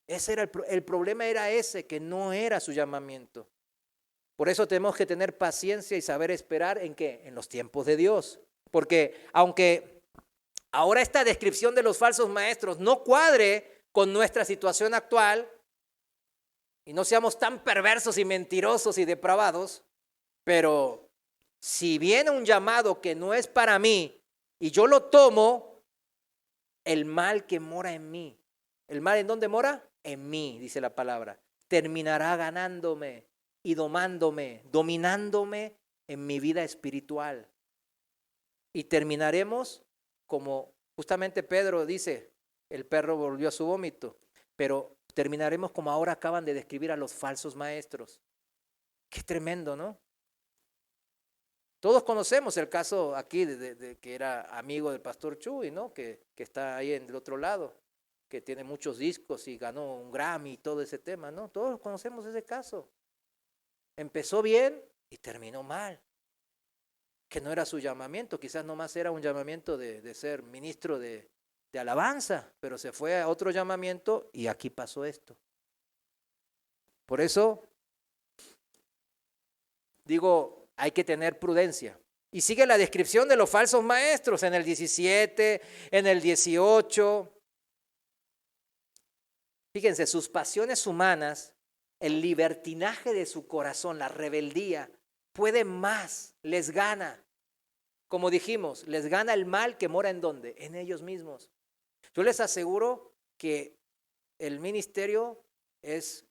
S1: Ese era el problema, era ese, que no era su llamamiento. Por eso tenemos que tener paciencia y saber esperar ¿en qué? En los tiempos de Dios. Porque aunque ahora esta descripción de los falsos maestros no cuadre con nuestra situación actual y no seamos tan perversos y mentirosos y depravados, pero si viene un llamado que no es para mí y yo lo tomo, el mal que mora en mí, ¿el mal en dónde mora? En mí, dice la palabra, terminará ganándome y dominándome en mi vida espiritual. Y terminaremos como justamente Pedro dice, el perro volvió a su vómito, pero terminaremos como ahora acaban de describir a los falsos maestros. Qué tremendo, ¿no? Todos conocemos el caso aquí de que era amigo del pastor Chuy, ¿no? Que está ahí en el otro lado, que tiene muchos discos y ganó un Grammy y todo ese tema, ¿no? Todos conocemos ese caso. Empezó bien y terminó mal. Que no era su llamamiento, quizás nomás era un llamamiento de ser ministro de alabanza, pero se fue a otro llamamiento y aquí pasó esto. Por eso digo, hay que tener prudencia. Y sigue la descripción de los falsos maestros en el 17, en el 18. Fíjense, sus pasiones humanas, el libertinaje de su corazón, la rebeldía, puede más, les gana. Como dijimos, les gana el mal que mora ¿en dónde? En ellos mismos. Yo les aseguro que el ministerio es,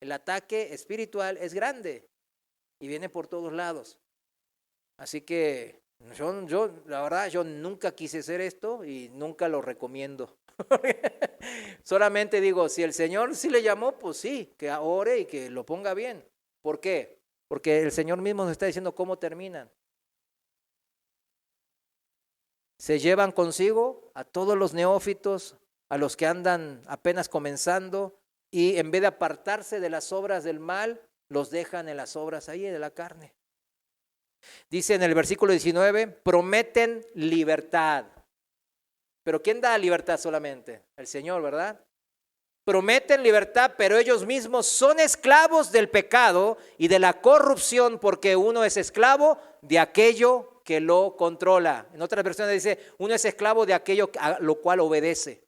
S1: el ataque espiritual es grande y viene por todos lados. Así que yo la verdad, yo nunca quise hacer esto y nunca lo recomiendo. Solamente digo, si el Señor sí le llamó, pues sí, que ore y que lo ponga bien. ¿Por qué? Porque el Señor mismo nos está diciendo cómo terminan. Se llevan consigo a todos los neófitos, a los que andan apenas comenzando, y en vez de apartarse de las obras del mal, los dejan en las obras ahí de la carne. Dice en el versículo 19, prometen libertad. Pero ¿quién da libertad solamente? El Señor, ¿verdad? Prometen libertad, pero ellos mismos son esclavos del pecado y de la corrupción, porque uno es esclavo de aquello que lo controla. En otras versiones dice, uno es esclavo de aquello a lo cual obedece.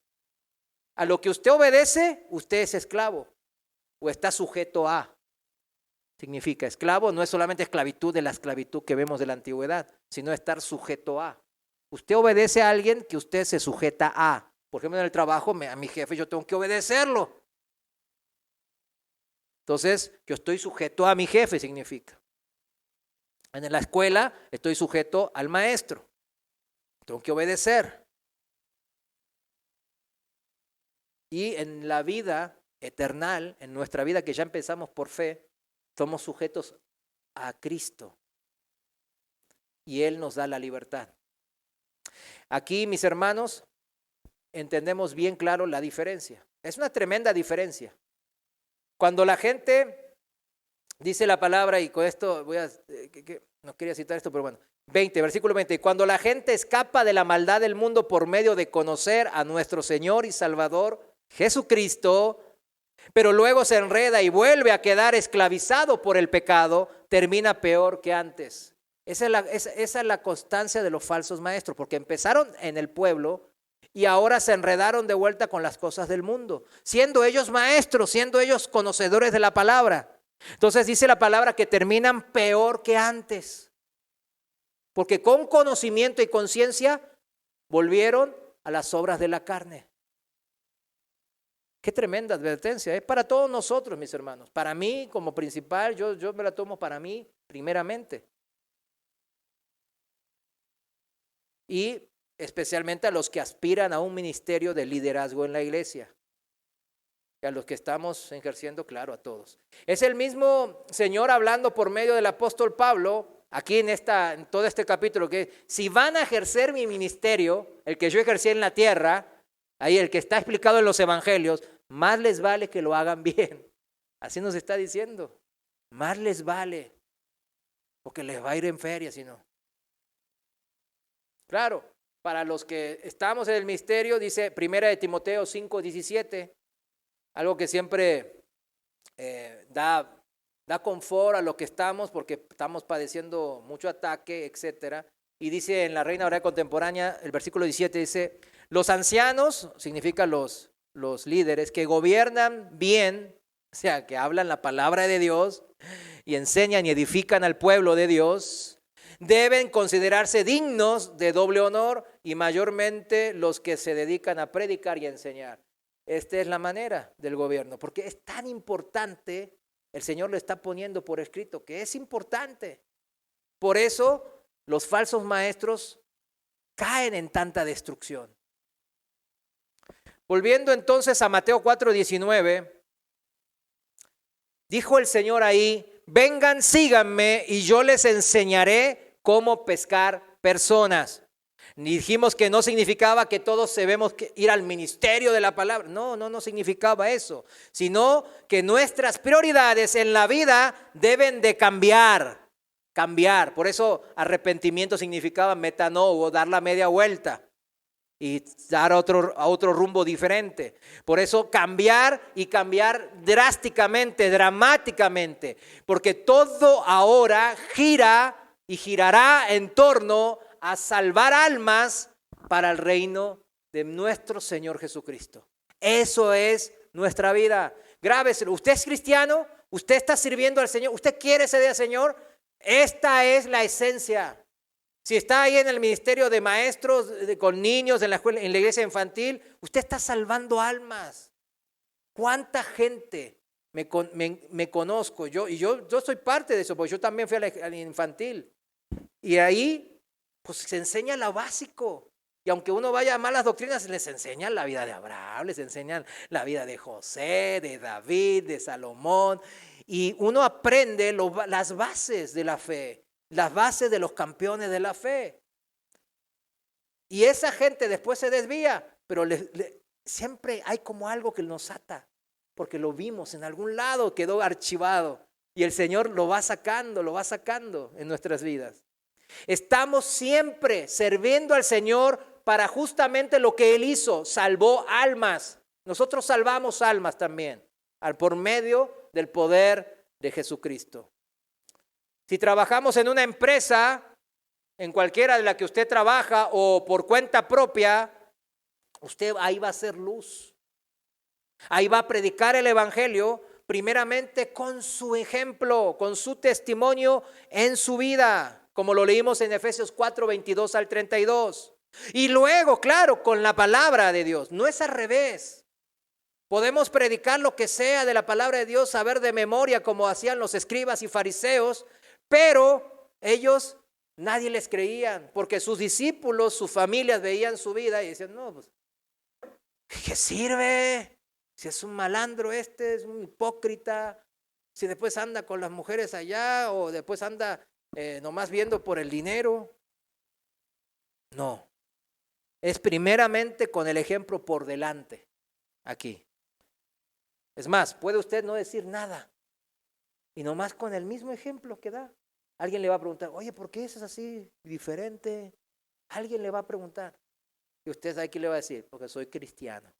S1: A lo que usted obedece, usted es esclavo o está sujeto a. Significa esclavo, no es solamente esclavitud de la esclavitud que vemos de la antigüedad, sino estar sujeto a. Usted obedece a alguien que usted se sujeta a. Por ejemplo, en el trabajo, a mi jefe yo tengo que obedecerlo. Entonces, yo estoy sujeto a mi jefe, significa. En la escuela estoy sujeto al maestro. Tengo que obedecer. Y en la vida eternal, en nuestra vida que ya empezamos por fe, somos sujetos a Cristo. Y Él nos da la libertad. Aquí, mis hermanos, entendemos bien claro la diferencia. Es una tremenda diferencia. Cuando la gente dice la palabra, y con esto no quería citar esto, pero bueno, versículo 20. Cuando la gente escapa de la maldad del mundo por medio de conocer a nuestro Señor y Salvador Jesucristo, pero luego se enreda y vuelve a quedar esclavizado por el pecado, termina peor que antes. Esa es la constancia de los falsos maestros, porque empezaron en el pueblo y ahora se enredaron de vuelta con las cosas del mundo, siendo ellos maestros, siendo ellos conocedores de la palabra. Entonces dice la palabra que terminan peor que antes, porque con conocimiento y conciencia volvieron a las obras de la carne. Qué tremenda advertencia, es para todos nosotros, mis hermanos. Para mí, como principal, yo me la tomo para mí primeramente. Y especialmente a los que aspiran a un ministerio de liderazgo en la iglesia. Y a los que estamos ejerciendo, claro, a todos. Es el mismo Señor hablando por medio del apóstol Pablo, aquí en todo este capítulo, que si van a ejercer mi ministerio, el que yo ejercí en la tierra, ahí el que está explicado en los evangelios, más les vale que lo hagan bien. Así nos está diciendo. Más les vale, porque les va a ir en feria si no. Claro, para los que estamos en el ministerio, dice 1 de Timoteo 5:17, algo que siempre da confort a lo que estamos, porque estamos padeciendo mucho ataque, etcétera. Y dice en la Reina Valera Contemporánea, el versículo 17 dice: los ancianos, significa los líderes, que gobiernan bien, o sea, que hablan la palabra de Dios y enseñan y edifican al pueblo de Dios, deben considerarse dignos de doble honor, y mayormente los que se dedican a predicar y a enseñar. Esta es la manera del gobierno, porque es tan importante, el Señor lo está poniendo por escrito, que es importante. Por eso los falsos maestros caen en tanta destrucción. Volviendo entonces a Mateo 4:19, dijo el Señor ahí: vengan, síganme y yo les enseñaré cómo pescar personas. Dijimos que no significaba que todos debemos ir al ministerio de la palabra. No significaba eso, sino que nuestras prioridades en la vida deben de cambiar. Por eso arrepentimiento significaba metanovo, dar la media vuelta y dar a otro rumbo diferente. Por eso cambiar drásticamente, dramáticamente, porque todo ahora gira y girará en torno a salvar almas para el reino de nuestro Señor Jesucristo. Eso es nuestra vida. Grábeselo. Usted es cristiano, usted está sirviendo al Señor, usted quiere servir al Señor. Esta es la esencia. Si está ahí en el ministerio de maestros, con niños, en la escuela, en la iglesia infantil, usted está salvando almas. ¿Cuánta gente me conozco? Yo soy parte de eso, porque yo también fui a la infantil. Y ahí pues se enseña lo básico. Y aunque uno vaya a malas doctrinas, les enseñan la vida de Abraham, les enseñan la vida de José, de David, de Salomón. Y uno aprende las bases de la fe, las bases de los campeones de la fe. Y esa gente después se desvía, pero siempre hay como algo que nos ata, porque lo vimos en algún lado, quedó archivado. Y el Señor lo va sacando en nuestras vidas. Estamos siempre sirviendo al Señor para justamente lo que Él hizo, salvó almas. Nosotros salvamos almas también, por medio del poder de Jesucristo. Si trabajamos en una empresa, en cualquiera de la que usted trabaja o por cuenta propia, usted ahí va a ser luz. Ahí va a predicar el evangelio primeramente con su ejemplo, con su testimonio en su vida, como lo leímos en Efesios 4, 22 al 32. Y luego, claro, con la palabra de Dios. No es al revés. Podemos predicar lo que sea de la palabra de Dios, saber de memoria como hacían los escribas y fariseos, pero ellos, nadie les creían, porque sus discípulos, sus familias veían su vida y decían, no, pues, ¿qué sirve? Si es un malandro es un hipócrita, si después anda con las mujeres allá o después anda nomás viendo por el dinero. No, es primeramente con el ejemplo por delante, aquí. Es más, puede usted no decir nada y nomás con el mismo ejemplo que da. Alguien le va a preguntar, oye, ¿por qué eso es así diferente? Alguien le va a preguntar. Y usted sabe qué le va a decir, porque soy cristiano.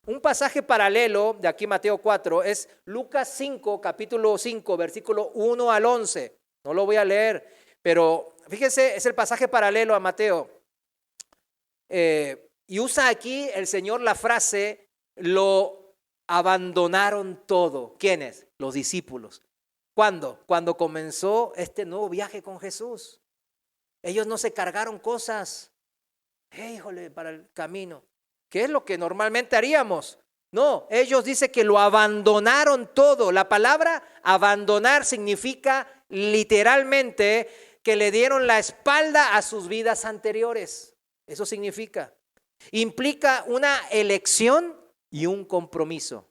S1: Un pasaje paralelo de aquí Mateo 4 es Lucas 5, capítulo 5, versículo 1 al 11. No lo voy a leer, pero fíjese, es el pasaje paralelo a Mateo. Y usa aquí el Señor la frase, lo abandonaron todo. ¿Quiénes? Los discípulos. ¿Cuándo? Cuando comenzó este nuevo viaje con Jesús. Ellos no se cargaron cosas, híjole, para el camino. ¿Qué es lo que normalmente haríamos? No, ellos dicen que lo abandonaron todo. La palabra abandonar significa literalmente que le dieron la espalda a sus vidas anteriores. Eso significa. Implica una elección y un compromiso.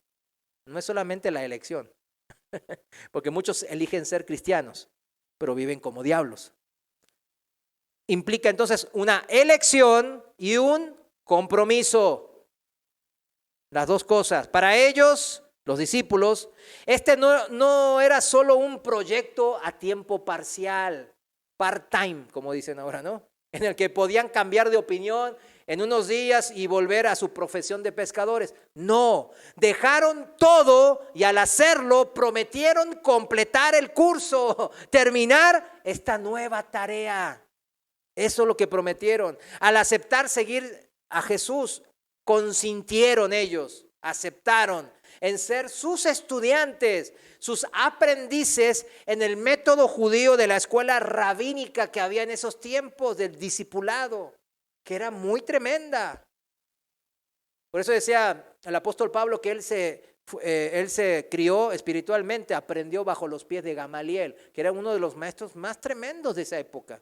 S1: No es solamente la elección, porque muchos eligen ser cristianos, pero viven como diablos. Implica entonces una elección y un compromiso. Las dos cosas. Para ellos, los discípulos, no era solo un proyecto a tiempo parcial, part-time, como dicen ahora, ¿no? En el que podían cambiar de opinión en unos días y volver a su profesión de pescadores. No, dejaron todo y al hacerlo prometieron completar el curso, terminar esta nueva tarea. Eso es lo que prometieron. Al aceptar seguir a Jesús, consintieron ellos, aceptaron en ser sus estudiantes, sus aprendices en el método judío de la escuela rabínica que había en esos tiempos del discipulado, que era muy tremenda. Por eso decía el apóstol Pablo que él se crió espiritualmente, aprendió bajo los pies de Gamaliel, que era uno de los maestros más tremendos de esa época.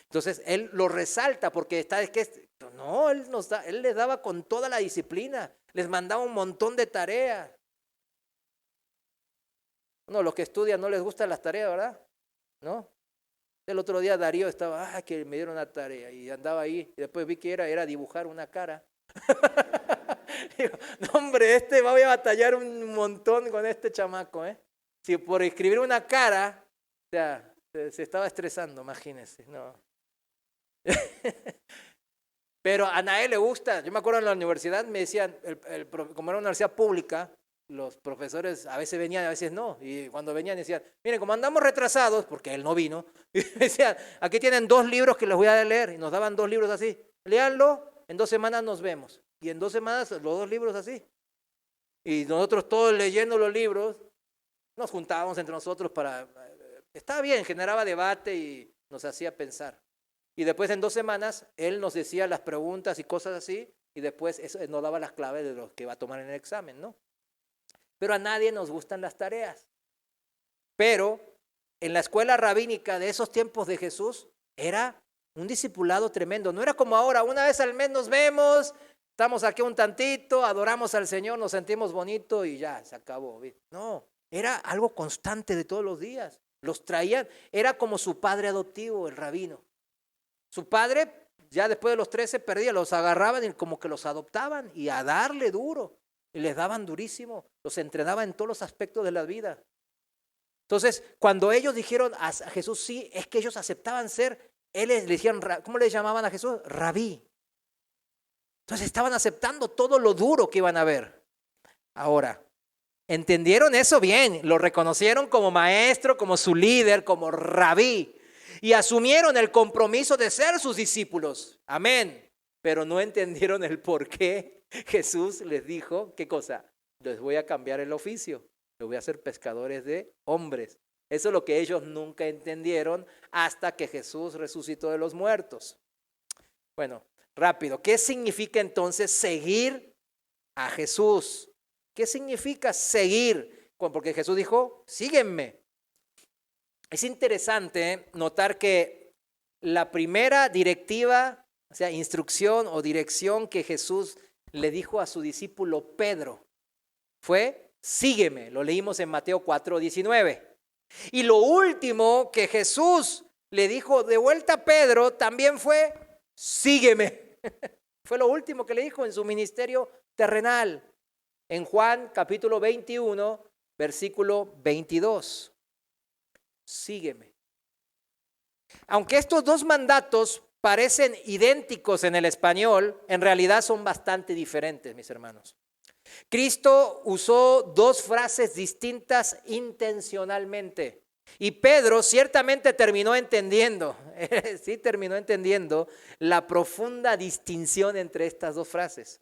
S1: Entonces él lo resalta porque él les daba con toda la disciplina, les mandaba un montón de tareas. No, los que estudian no les gustan las tareas, ¿verdad? ¿No? El otro día Darío estaba, que me dieron una tarea y andaba ahí y después vi que era dibujar una cara. Digo, no hombre, voy a batallar un montón con este chamaco, Si por escribir una cara, o sea, se estaba estresando, imagínense, no. Pero a Anael le gusta. Yo me acuerdo en la universidad me decían, como era una universidad pública, los profesores a veces venían, a veces no. Y cuando venían decían, miren, como andamos retrasados, porque él no vino, y decían, aquí tienen 2 libros que les voy a leer. Y nos daban 2 libros así. Léanlo, en 2 semanas nos vemos. Y en 2 semanas los 2 libros así. Y nosotros todos leyendo los libros, nos juntábamos entre nosotros estaba bien, generaba debate y nos hacía pensar. Y después en 2 semanas, él nos decía las preguntas y cosas así, y después eso nos daba las claves de lo que va a tomar en el examen, ¿no? Pero a nadie nos gustan las tareas. Pero en la escuela rabínica de esos tiempos de Jesús, era un discipulado tremendo. No era como ahora, una vez al mes nos vemos, estamos aquí un tantito, adoramos al Señor, nos sentimos bonito y ya, se acabó. No, era algo constante de todos los días. Los traían, era como su padre adoptivo, el rabino. Su padre, ya después de los 13 perdía, los agarraban y como que los adoptaban y a darle duro. Y les daban durísimo, los entrenaban en todos los aspectos de la vida. Entonces, cuando ellos dijeron a Jesús sí, es que ellos aceptaban le dijeron, ¿cómo le llamaban a Jesús? Rabí. Entonces estaban aceptando todo lo duro que iban a ver. Ahora, entendieron eso bien, lo reconocieron como maestro, como su líder, como rabí. Y asumieron el compromiso de ser sus discípulos. Amén. Pero no entendieron el por qué Jesús les dijo, ¿qué cosa? Les voy a cambiar el oficio, los voy a hacer pescadores de hombres. Eso es lo que ellos nunca entendieron hasta que Jesús resucitó de los muertos. Bueno, rápido, ¿qué significa entonces seguir a Jesús? ¿Qué significa seguir? Porque Jesús dijo, sígueme. Es interesante notar que la primera directiva, o sea, instrucción o dirección que Jesús le dijo a su discípulo Pedro fue, sígueme. Lo leímos en Mateo 4:19. Y lo último que Jesús le dijo de vuelta a Pedro también fue, sígueme. Fue lo último que le dijo en su ministerio terrenal. En Juan capítulo 21, versículo 22. Sígueme. Aunque estos dos mandatos parecen idénticos en el español, en realidad son bastante diferentes, mis hermanos. Cristo usó dos frases distintas intencionalmente y Pedro ciertamente terminó entendiendo la profunda distinción entre estas dos frases.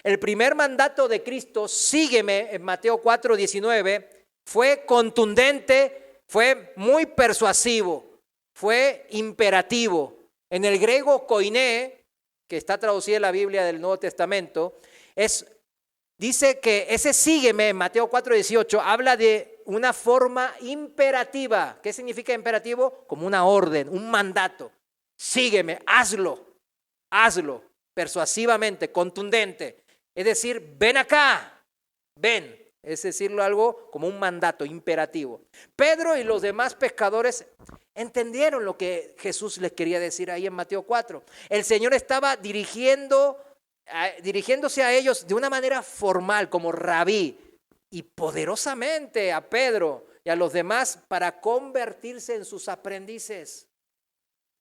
S1: El primer mandato de Cristo, sígueme, en Mateo 4:19, fue contundente, fue muy persuasivo, fue imperativo. En el griego koiné, que está traducida en la Biblia del Nuevo Testamento, dice que ese sígueme en Mateo 4:18 habla de una forma imperativa. ¿Qué significa imperativo? Como una orden, un mandato. Sígueme, hazlo, persuasivamente, contundente. Es decir, ven acá, ven. Es decirlo algo como un mandato imperativo. Pedro y los demás pescadores entendieron lo que Jesús les quería decir ahí en Mateo 4. El Señor estaba dirigiéndose a ellos de una manera formal, como rabí, y poderosamente a Pedro y a los demás para convertirse en sus aprendices.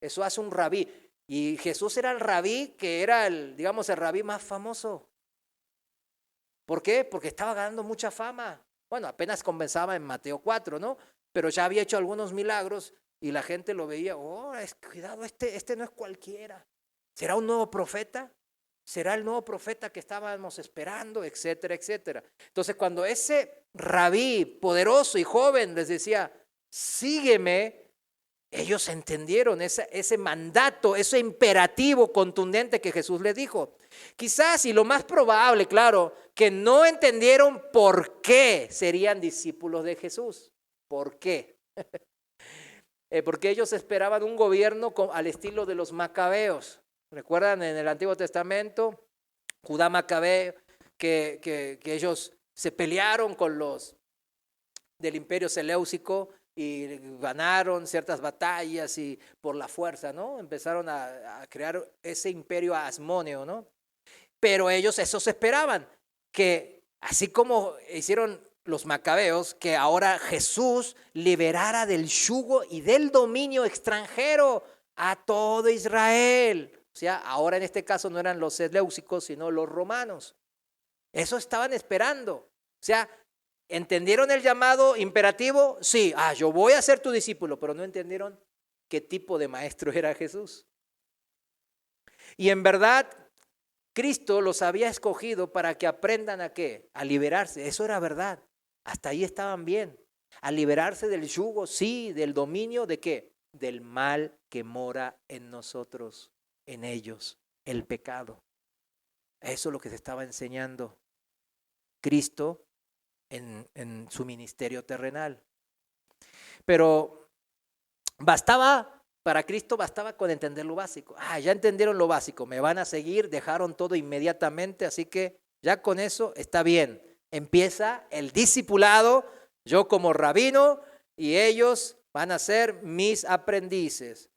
S1: Eso hace un rabí. Y Jesús era el rabí que era el rabí más famoso. ¿Por qué? Porque estaba ganando mucha fama. Bueno, apenas comenzaba en Mateo 4, ¿no? Pero ya había hecho algunos milagros y la gente lo veía. Oh, cuidado, este no es cualquiera. ¿Será un nuevo profeta? ¿Será el nuevo profeta que estábamos esperando? Etcétera, etcétera. Entonces, cuando ese rabí poderoso y joven les decía, sígueme, ellos entendieron ese mandato, ese imperativo contundente que Jesús les dijo. Quizás, y lo más probable, claro, que no entendieron por qué serían discípulos de Jesús. ¿Por qué? Porque ellos esperaban un gobierno al estilo de los macabeos. ¿Recuerdan en el Antiguo Testamento? Judá Macabeo, que ellos se pelearon con los del Imperio Seleucico y ganaron ciertas batallas y por la fuerza, ¿no? Empezaron a crear ese imperio asmoneo, ¿no? Pero ellos esos esperaban, que así como hicieron los macabeos, que ahora Jesús liberara del yugo y del dominio extranjero a todo Israel. O sea, ahora en este caso no eran los seleucicos, sino los romanos. Eso estaban esperando. O sea, ¿entendieron el llamado imperativo? Sí, yo voy a ser tu discípulo, pero no entendieron qué tipo de maestro era Jesús. Y en verdad, Cristo los había escogido para que aprendan ¿a qué? A liberarse. Eso era verdad. Hasta ahí estaban bien. A liberarse del yugo, sí, del dominio ¿de qué? Del mal que mora en nosotros, en ellos, el pecado. Eso es lo que se estaba enseñando Cristo en su ministerio terrenal. Pero para Cristo bastaba con entender lo básico. Ya entendieron lo básico, me van a seguir, dejaron todo inmediatamente, así que ya con eso está bien. Empieza el discipulado, yo como rabino y ellos van a ser mis aprendices.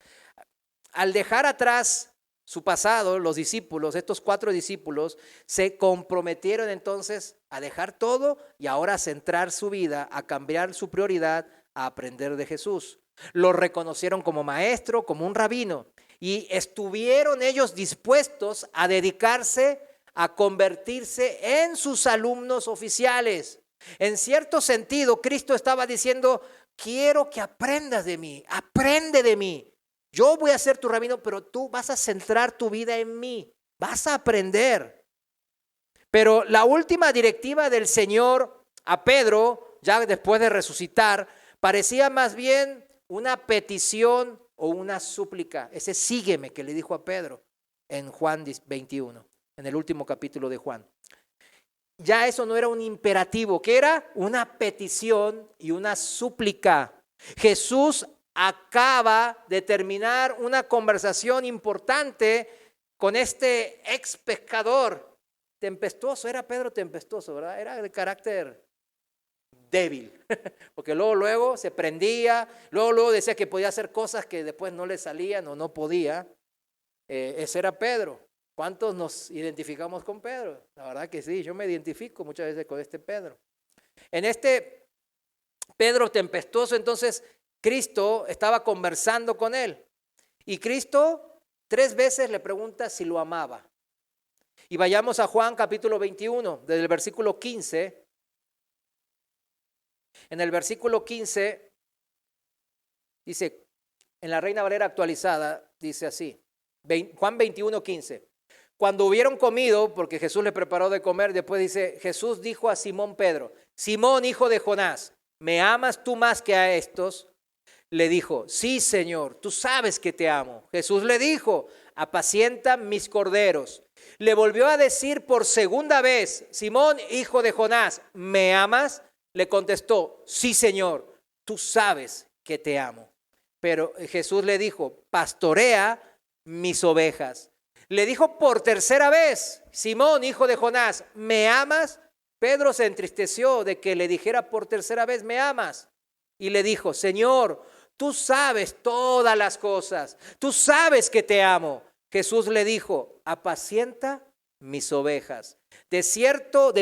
S1: Al dejar atrás su pasado, los discípulos, estos 4 discípulos, se comprometieron entonces a dejar todo y ahora a centrar su vida, a cambiar su prioridad, a aprender de Jesús. Lo reconocieron como maestro, como un rabino, y estuvieron ellos dispuestos a dedicarse a convertirse en sus alumnos oficiales. En cierto sentido, Cristo estaba diciendo, quiero que aprendas de mí, aprende de mí. Yo voy a ser tu rabino, pero tú vas a centrar tu vida en mí, vas a aprender. Pero la última directiva del Señor a Pedro, ya después de resucitar, parecía más bien una petición o una súplica. Ese sígueme que le dijo a Pedro en Juan 21, en el último capítulo de Juan. Ya eso no era un imperativo, que era una petición y una súplica. Jesús acaba de terminar una conversación importante con este ex pescador tempestuoso. Era Pedro tempestuoso, ¿verdad? Era de carácter débil, porque luego se prendía, luego decía que podía hacer cosas que después no le salían o no podía. Ese era Pedro. ¿Cuántos nos identificamos con Pedro? La verdad que sí, yo me identifico muchas veces con este Pedro. En este Pedro tempestuoso, entonces Cristo estaba conversando con él. Y Cristo 3 veces le pregunta si lo amaba. Y vayamos a Juan capítulo 21, desde el versículo 15. En el versículo 15 dice, en la Reina Valera actualizada, dice así, Juan 21, 15. Cuando hubieron comido, porque Jesús le preparó de comer, después dice, Jesús dijo a Simón Pedro, Simón, hijo de Jonás, ¿me amas tú más que a estos? Le dijo, sí, Señor, tú sabes que te amo. Jesús le dijo, apacienta mis corderos. Le volvió a decir por segunda vez, Simón, hijo de Jonás, ¿me amas? Le contestó, sí, Señor, tú sabes que te amo. Pero Jesús le dijo, pastorea mis ovejas. Le dijo por tercera vez, Simón, hijo de Jonás, ¿me amas? Pedro se entristeció de que le dijera por tercera vez, ¿me amas? Y le dijo, Señor, tú sabes todas las cosas, tú sabes que te amo. Jesús le dijo, apacienta mis ovejas. De cierto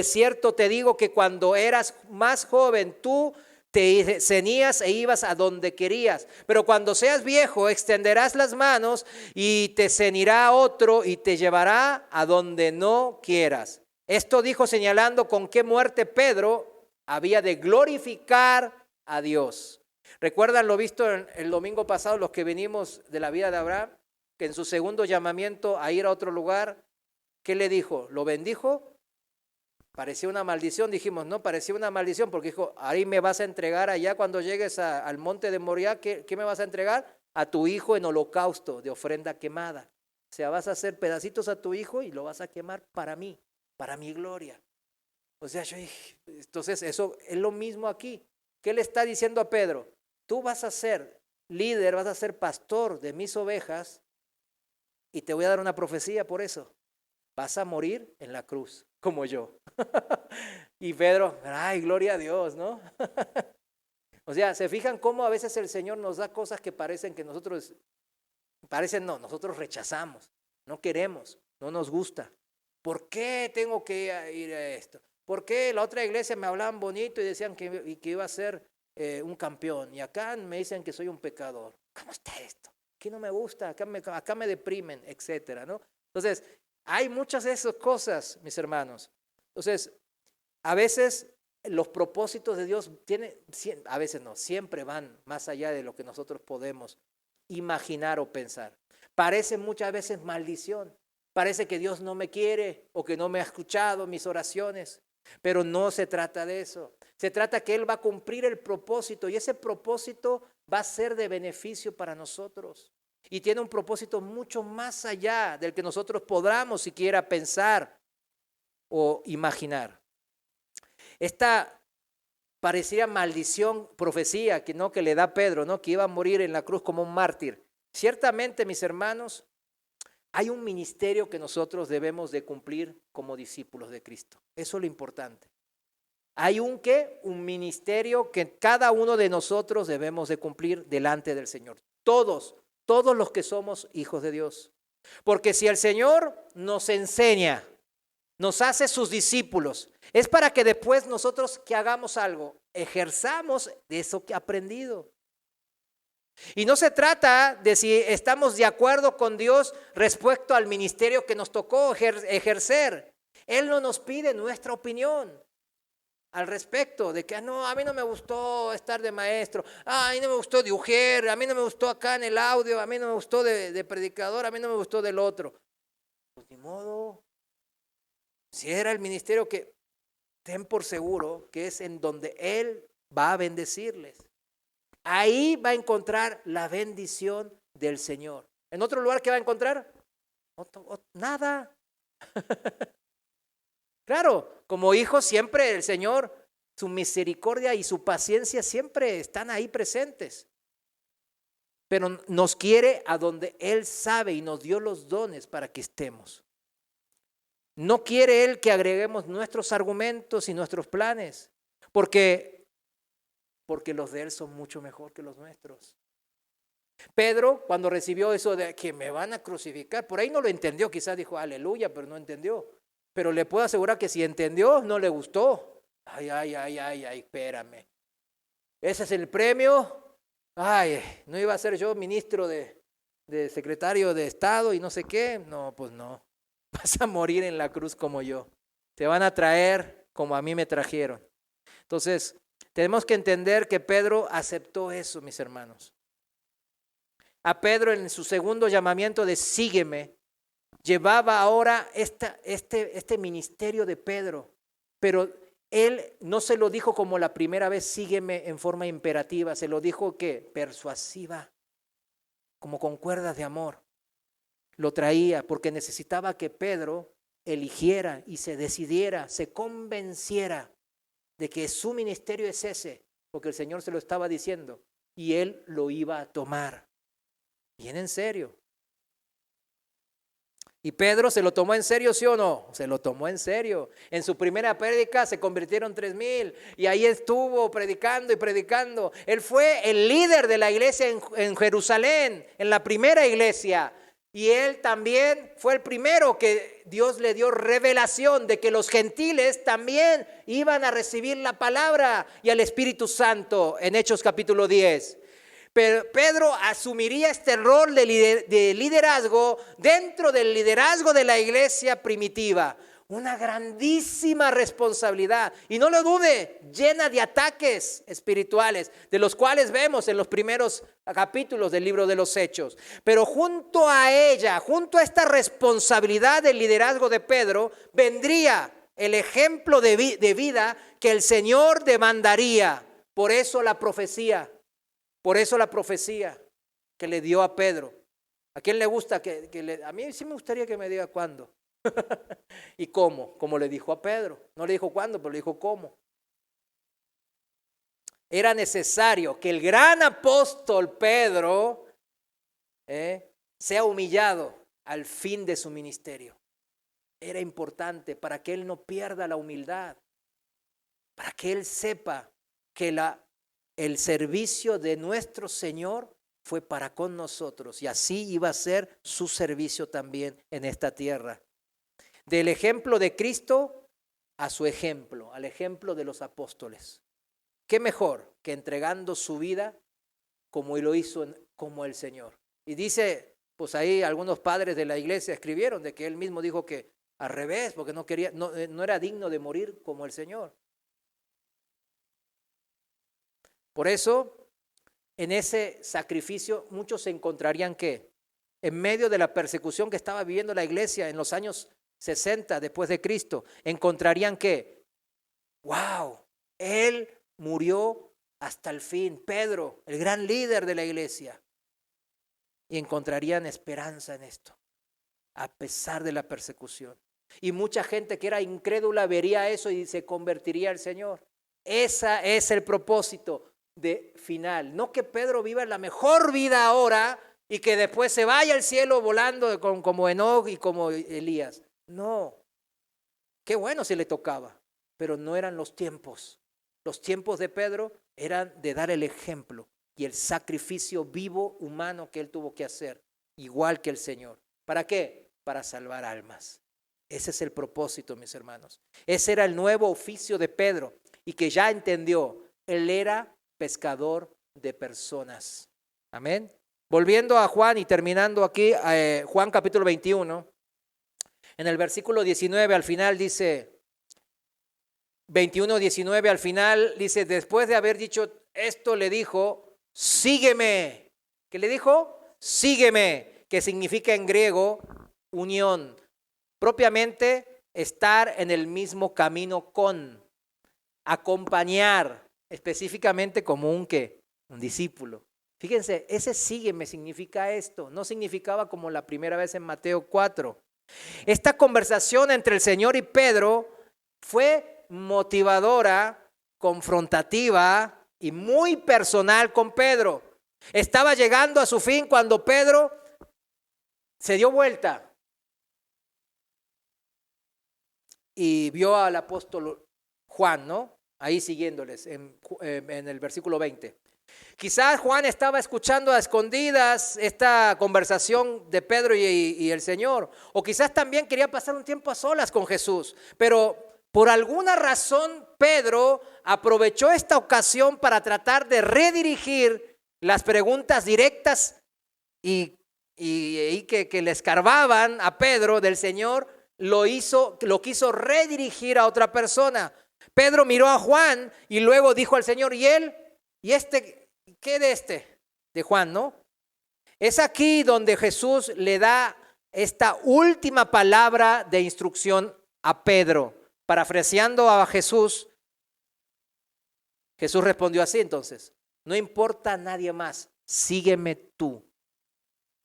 S1: te digo que cuando eras más joven, tú te ceñías e ibas a donde querías, pero cuando seas viejo extenderás las manos y te ceñirá otro y te llevará a donde no quieras. Esto dijo señalando con qué muerte Pedro había de glorificar a Dios. ¿Recuerdan lo visto el domingo pasado, los que venimos de la vida de Abraham? Que en su segundo llamamiento a ir a otro lugar, ¿qué le dijo? ¿Lo bendijo? Parecía una maldición, dijimos, no, parecía una maldición porque dijo, ahí me vas a entregar allá cuando llegues al monte de Moriah, ¿qué me vas a entregar? A tu hijo en holocausto de ofrenda quemada. O sea, vas a hacer pedacitos a tu hijo y lo vas a quemar para mí, para mi gloria. O sea, yo dije, entonces eso es lo mismo aquí. ¿Qué le está diciendo a Pedro? Tú vas a ser líder, vas a ser pastor de mis ovejas y te voy a dar una profecía por eso. Vas a morir en la cruz, como yo. Y Pedro, ay, gloria a Dios, ¿no? O sea, ¿se fijan cómo a veces el Señor nos da cosas que parecen que nosotros rechazamos, no queremos, no nos gusta? ¿Por qué tengo que ir a esto? ¿Por qué la otra iglesia me hablaban bonito y decían que iba a ser un campeón? Y acá me dicen que soy un pecador. ¿Cómo está esto? Aquí no me gusta, acá me deprimen, etcétera, ¿no? Entonces, hay muchas de esas cosas, mis hermanos. Entonces, a veces los propósitos de Dios a veces no, siempre van más allá de lo que nosotros podemos imaginar o pensar. Parece muchas veces maldición. Parece que Dios no me quiere o que no me ha escuchado mis oraciones. Pero no se trata de eso. Se trata que Él va a cumplir el propósito y ese propósito va a ser de beneficio para nosotros. Y tiene un propósito mucho más allá del que nosotros podamos siquiera pensar o imaginar. Esta parecía maldición, profecía que le da Pedro, ¿no? Que iba a morir en la cruz como un mártir. Ciertamente, mis hermanos, hay un ministerio que nosotros debemos de cumplir como discípulos de Cristo. Eso es lo importante. Hay un ministerio que cada uno de nosotros debemos de cumplir delante del Señor. Todos los que somos hijos de Dios. Porque si el Señor nos enseña, nos hace sus discípulos, es para que después nosotros que hagamos algo, ejerzamos de eso que he aprendido. Y no se trata de si estamos de acuerdo con Dios respecto al ministerio que nos tocó ejercer. Él no nos pide nuestra opinión al respecto de que no, a mí no me gustó estar de maestro, a mí no me gustó de ujier, a mí no me gustó acá en el audio, a mí no me gustó de predicador, a mí no me gustó del otro. Pues ni modo. Si era el ministerio que, ten por seguro que es en donde Él va a bendecirles. Ahí va a encontrar la bendición del Señor. ¿En otro lugar qué va a encontrar? Nada. Claro, como hijos siempre el Señor, su misericordia y su paciencia siempre están ahí presentes. Pero nos quiere a donde Él sabe y nos dio los dones para que estemos. No quiere Él que agreguemos nuestros argumentos y nuestros planes, porque los de Él son mucho mejor que los nuestros. Pedro, cuando recibió eso de que me van a crucificar, por ahí no lo entendió, quizás dijo aleluya, pero no entendió. Pero le puedo asegurar que si entendió, no le gustó. Ay, espérame. ¿Ese es el premio? Ay, no iba a ser yo ministro de secretario de Estado y no sé qué. No, pues no. Vas a morir en la cruz como yo. Te van a traer como a mí me trajeron. Entonces, tenemos que entender que Pedro aceptó eso, mis hermanos. A Pedro en su segundo llamamiento de sígueme, llevaba ahora este ministerio de Pedro, pero él no se lo dijo como la primera vez, sígueme en forma imperativa, se lo dijo que persuasiva, como con cuerdas de amor. Lo traía porque necesitaba que Pedro eligiera y se decidiera, se convenciera de que su ministerio es ese, porque el Señor se lo estaba diciendo y él lo iba a tomar. Bien en serio. ¿Y Pedro se lo tomó en serio, sí o no? Se lo tomó en serio. En su primera prédica se convirtieron 3,000 y ahí estuvo predicando y predicando. Él fue el líder de la iglesia en Jerusalén, en la primera iglesia. Y él también fue el primero que Dios le dio revelación de que los gentiles también iban a recibir la palabra y al Espíritu Santo en Hechos capítulo 10. Pero Pedro asumiría este rol de liderazgo dentro del liderazgo de la iglesia primitiva. Una grandísima responsabilidad. Y no lo dude, llena de ataques espirituales, de los cuales vemos en los primeros capítulos del libro de los Hechos. Pero junto a ella, junto a esta responsabilidad del liderazgo de Pedro, vendría el ejemplo de vida que el Señor demandaría. Por eso la profecía. Por eso la profecía que le dio a Pedro. ¿A quién le gusta a mí sí me gustaría que me diga cuándo y cómo? Como le dijo a Pedro. No le dijo cuándo, pero le dijo cómo. Era necesario que el gran apóstol Pedro sea humillado al fin de su ministerio. Era importante para que él no pierda la humildad, para que él sepa que el servicio de nuestro Señor fue para con nosotros y así iba a ser su servicio también en esta tierra. Del ejemplo de Cristo a su ejemplo, al ejemplo de los apóstoles. ¿Qué mejor que entregando su vida como lo hizo como el Señor? Y dice, pues ahí algunos padres de la iglesia escribieron de que él mismo dijo que al revés, porque no era digno de morir como el Señor. Por eso, en ese sacrificio, muchos se encontrarían que en medio de la persecución que estaba viviendo la iglesia en los años 60 después de Cristo, encontrarían que, wow, él murió hasta el fin, Pedro, el gran líder de la iglesia, y encontrarían esperanza en esto, a pesar de la persecución. Y mucha gente que era incrédula vería eso y se convertiría al Señor. Ese es el propósito de final, no que Pedro viva la mejor vida ahora y que después se vaya al cielo volando como Enoc y como Elías. No, qué bueno si le tocaba, pero no eran los tiempos. Los tiempos de Pedro eran de dar el ejemplo y el sacrificio vivo humano que él tuvo que hacer, igual que el Señor. ¿Para qué? Para salvar almas. Ese es el propósito, mis hermanos. Ese era el nuevo oficio de Pedro y que ya entendió, él era pescador de personas. Amén. Volviendo a Juan y terminando aquí, Juan capítulo 21, en el versículo 19 al final dice, 21:19 al final dice, después de haber dicho esto le dijo, sígueme. ¿Qué le dijo? Sígueme, que significa en griego unión. Propiamente estar en el mismo camino con, acompañar, específicamente como un discípulo. Fíjense, ese sígueme significa esto, no significaba como la primera vez en Mateo 4. Esta conversación entre el Señor y Pedro fue motivadora, confrontativa y muy personal con Pedro. Estaba llegando a su fin cuando Pedro se dio vuelta y vio al apóstol Juan, ¿no? Ahí siguiéndoles en el versículo 20. Quizás Juan estaba escuchando a escondidas esta conversación de Pedro y el Señor, o quizás también quería pasar un tiempo a solas con Jesús, pero por alguna razón Pedro aprovechó esta ocasión para tratar de redirigir las preguntas directas y que le escarbaban a Pedro del Señor, lo quiso redirigir a otra persona. Pedro miró a Juan y luego dijo al Señor, ¿y él? ¿Y qué de Juan, no? Es aquí donde Jesús le da esta última palabra de instrucción a Pedro. Parafraseando a Jesús, Jesús respondió así entonces, no importa a nadie más, sígueme tú,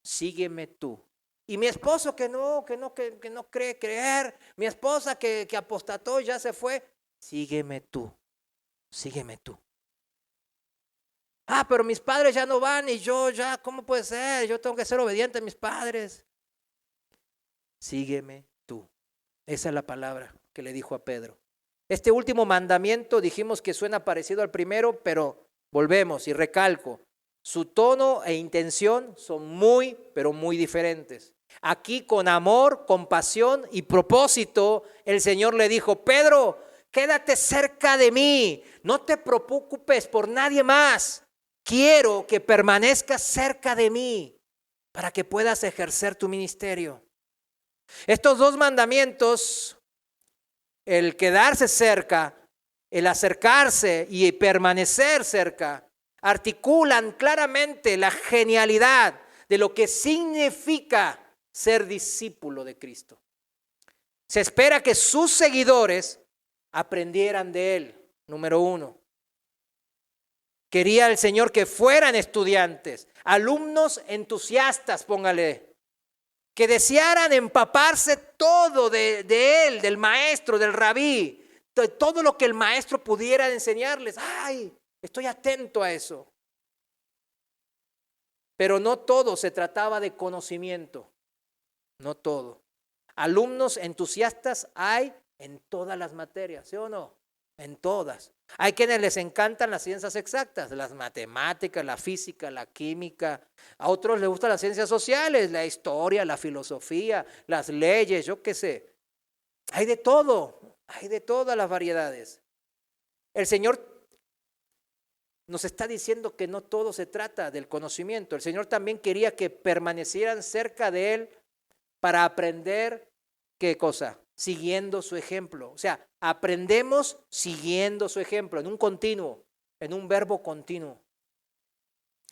S1: sígueme tú. Y mi esposo que no cree creer, mi esposa que apostató ya se fue, sígueme tú, sígueme tú. Ah, pero mis padres ya no van y yo ya, ¿cómo puede ser? Yo tengo que ser obediente a mis padres. Sígueme tú. Esa es la palabra que le dijo a Pedro. Este último mandamiento dijimos que suena parecido al primero, pero volvemos y recalco. Su tono e intención son muy, pero muy diferentes. Aquí con amor, compasión y propósito, el Señor le dijo, Pedro, quédate cerca de mí, no te preocupes por nadie más. Quiero que permanezcas cerca de mí para que puedas ejercer tu ministerio. Estos dos mandamientos, el quedarse cerca, el acercarse y permanecer cerca, articulan claramente la genialidad de lo que significa ser discípulo de Cristo. Se espera que sus seguidores aprendieran de él, número uno. Quería el Señor que fueran estudiantes, alumnos entusiastas, póngale, que desearan empaparse todo de él, del maestro, del rabí, de todo lo que el maestro pudiera enseñarles. ¡Ay! Estoy atento a eso. Pero no todo se trataba de conocimiento, no todo. Alumnos entusiastas hay en todas las materias, ¿sí o no? En todas. Hay quienes les encantan las ciencias exactas, las matemáticas, la física, la química. A otros les gustan las ciencias sociales, la historia, la filosofía, las leyes, yo qué sé. Hay de todo, hay de todas las variedades. El Señor nos está diciendo que no todo se trata del conocimiento. El Señor también quería que permanecieran cerca de Él para aprender, ¿qué cosa? Siguiendo su ejemplo. O sea, aprendemos siguiendo su ejemplo, en un continuo, en un verbo continuo.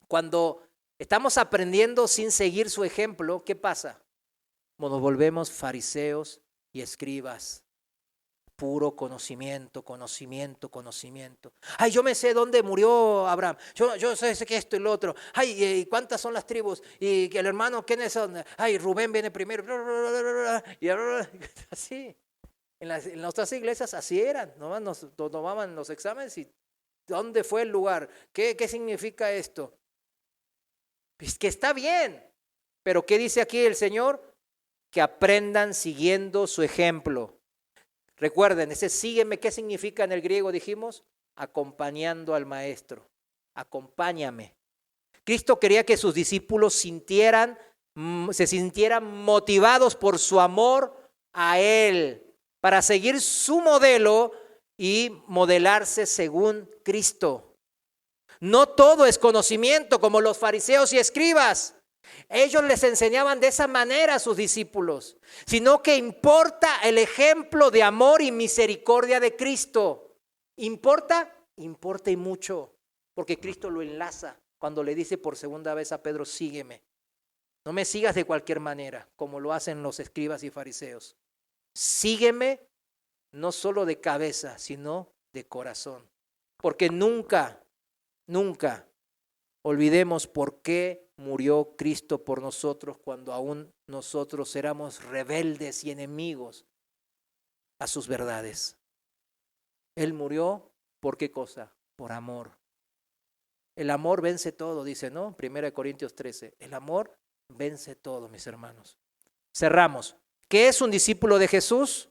S1: Cuando estamos aprendiendo sin seguir su ejemplo, ¿qué pasa? Nos volvemos fariseos y escribas. Puro conocimiento, conocimiento, conocimiento. Ay, yo me sé dónde murió Abraham. Yo sé que esto y lo otro. Ay, ¿y cuántas son las tribus? Y que el hermano, ¿quiénes son? Ay, Rubén viene primero. Y así. En las otras iglesias así eran. Nomás nos tomaban los exámenes y ¿dónde fue el lugar? ¿Qué significa esto? Pues que está bien. Pero ¿qué dice aquí el Señor? Que aprendan siguiendo su ejemplo. Recuerden, ese sígueme, ¿qué significa en el griego? Dijimos, acompañando al maestro. Acompáñame. Cristo quería que sus discípulos se sintieran motivados por su amor a Él, para seguir su modelo y modelarse según Cristo. No todo es conocimiento como los fariseos y escribas. Ellos les enseñaban de esa manera a sus discípulos, sino que importa el ejemplo de amor y misericordia de Cristo. ¿Importa? Importa y mucho, porque Cristo lo enlaza cuando le dice por segunda vez a Pedro, sígueme. No me sigas de cualquier manera, como lo hacen los escribas y fariseos. sígueme, no solo de cabeza, sino de corazón. Porque nunca olvidemos por qué murió Cristo por nosotros cuando aún nosotros éramos rebeldes y enemigos a sus verdades. Él murió, ¿por qué cosa? Por amor. El amor vence todo, dice, ¿no? 1 Corintios 13. El amor vence todo, mis hermanos. Cerramos. ¿Qué es un discípulo de Jesús?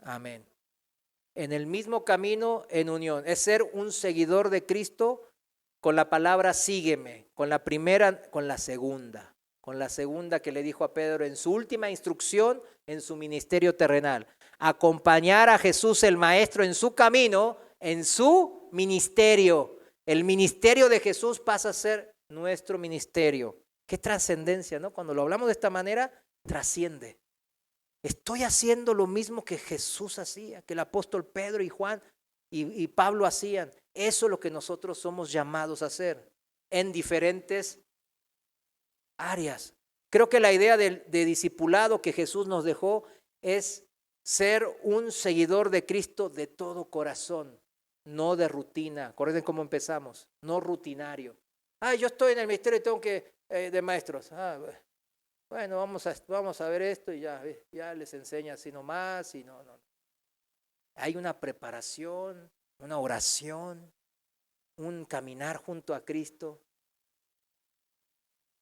S1: Amén. En el mismo camino, en unión. Es ser un seguidor de Cristo con la palabra sígueme, con la primera, con la segunda que le dijo a Pedro en su última instrucción en su ministerio terrenal. Acompañar a Jesús el Maestro en su camino, en su ministerio. El ministerio de Jesús pasa a ser nuestro ministerio. Qué trascendencia, ¿no? Cuando lo hablamos de esta manera, trasciende. Estoy haciendo lo mismo que Jesús hacía, que el apóstol Pedro y Juan y Pablo hacían. Eso es lo que nosotros somos llamados a hacer en diferentes áreas. Creo que la idea de discipulado que Jesús nos dejó es ser un seguidor de Cristo de todo corazón, no de rutina. Acuérdense cómo empezamos, no rutinario. Yo estoy en el ministerio y tengo que, de maestros. Bueno, vamos a ver esto y ya les enseña así nomás y no. Hay una preparación, una oración, un caminar junto a Cristo.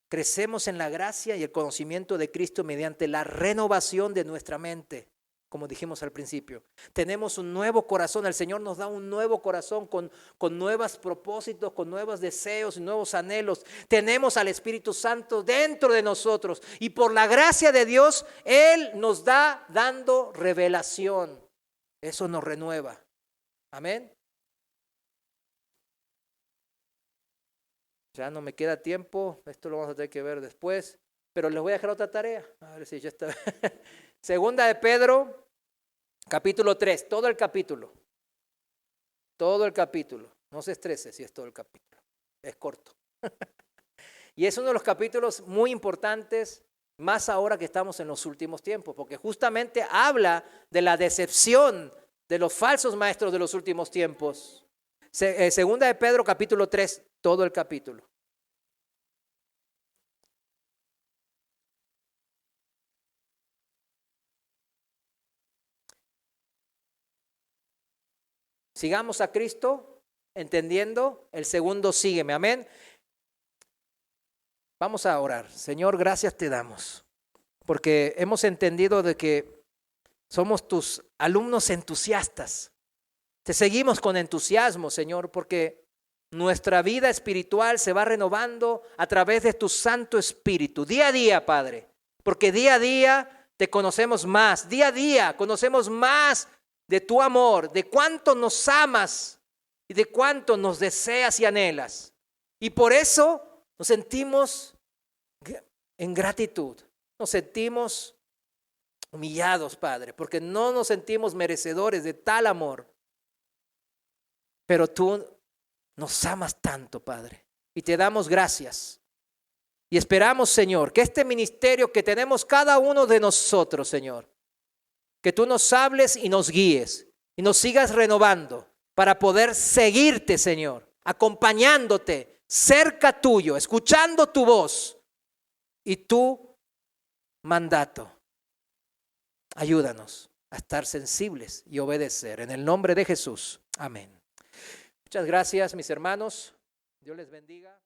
S1: Crecemos en la gracia y el conocimiento de Cristo mediante la renovación de nuestra mente, como dijimos al principio. Tenemos un nuevo corazón, el Señor nos da un nuevo corazón con nuevos propósitos, con nuevos deseos y nuevos anhelos. Tenemos al Espíritu Santo dentro de nosotros y por la gracia de Dios, Él nos da dando revelación. Eso nos renueva. Amén. Ya no me queda tiempo, esto lo vamos a tener que ver después, pero les voy a dejar otra tarea. A ver si ya está. Segunda de Pedro, capítulo 3, todo el capítulo. No se estrese si es todo el capítulo, es corto. Y es uno de los capítulos muy importantes, más ahora que estamos en los últimos tiempos, porque justamente habla de la decepción de los falsos maestros de los últimos tiempos. Segunda de Pedro, capítulo 3, todo el capítulo. Sigamos a Cristo, entendiendo el segundo sígueme, amén. Vamos a orar. Señor, gracias te damos, porque hemos entendido de que somos tus alumnos entusiastas. Te seguimos con entusiasmo, Señor, porque nuestra vida espiritual se va renovando a través de tu Santo Espíritu, día a día, Padre, porque día a día te conocemos más, día a día conocemos más de tu amor, de cuánto nos amas y de cuánto nos deseas y anhelas. Y por eso nos sentimos en gratitud, nos sentimos humillados, Padre, porque no nos sentimos merecedores de tal amor. Pero tú nos amas tanto, Padre, y te damos gracias. Y esperamos, Señor, que este ministerio que tenemos cada uno de nosotros, Señor, que tú nos hables y nos guíes y nos sigas renovando para poder seguirte, Señor, acompañándote, cerca tuyo, escuchando tu voz y tu mandato. Ayúdanos a estar sensibles y obedecer. En el nombre de Jesús. Amén. Muchas gracias, mis hermanos. Dios les bendiga.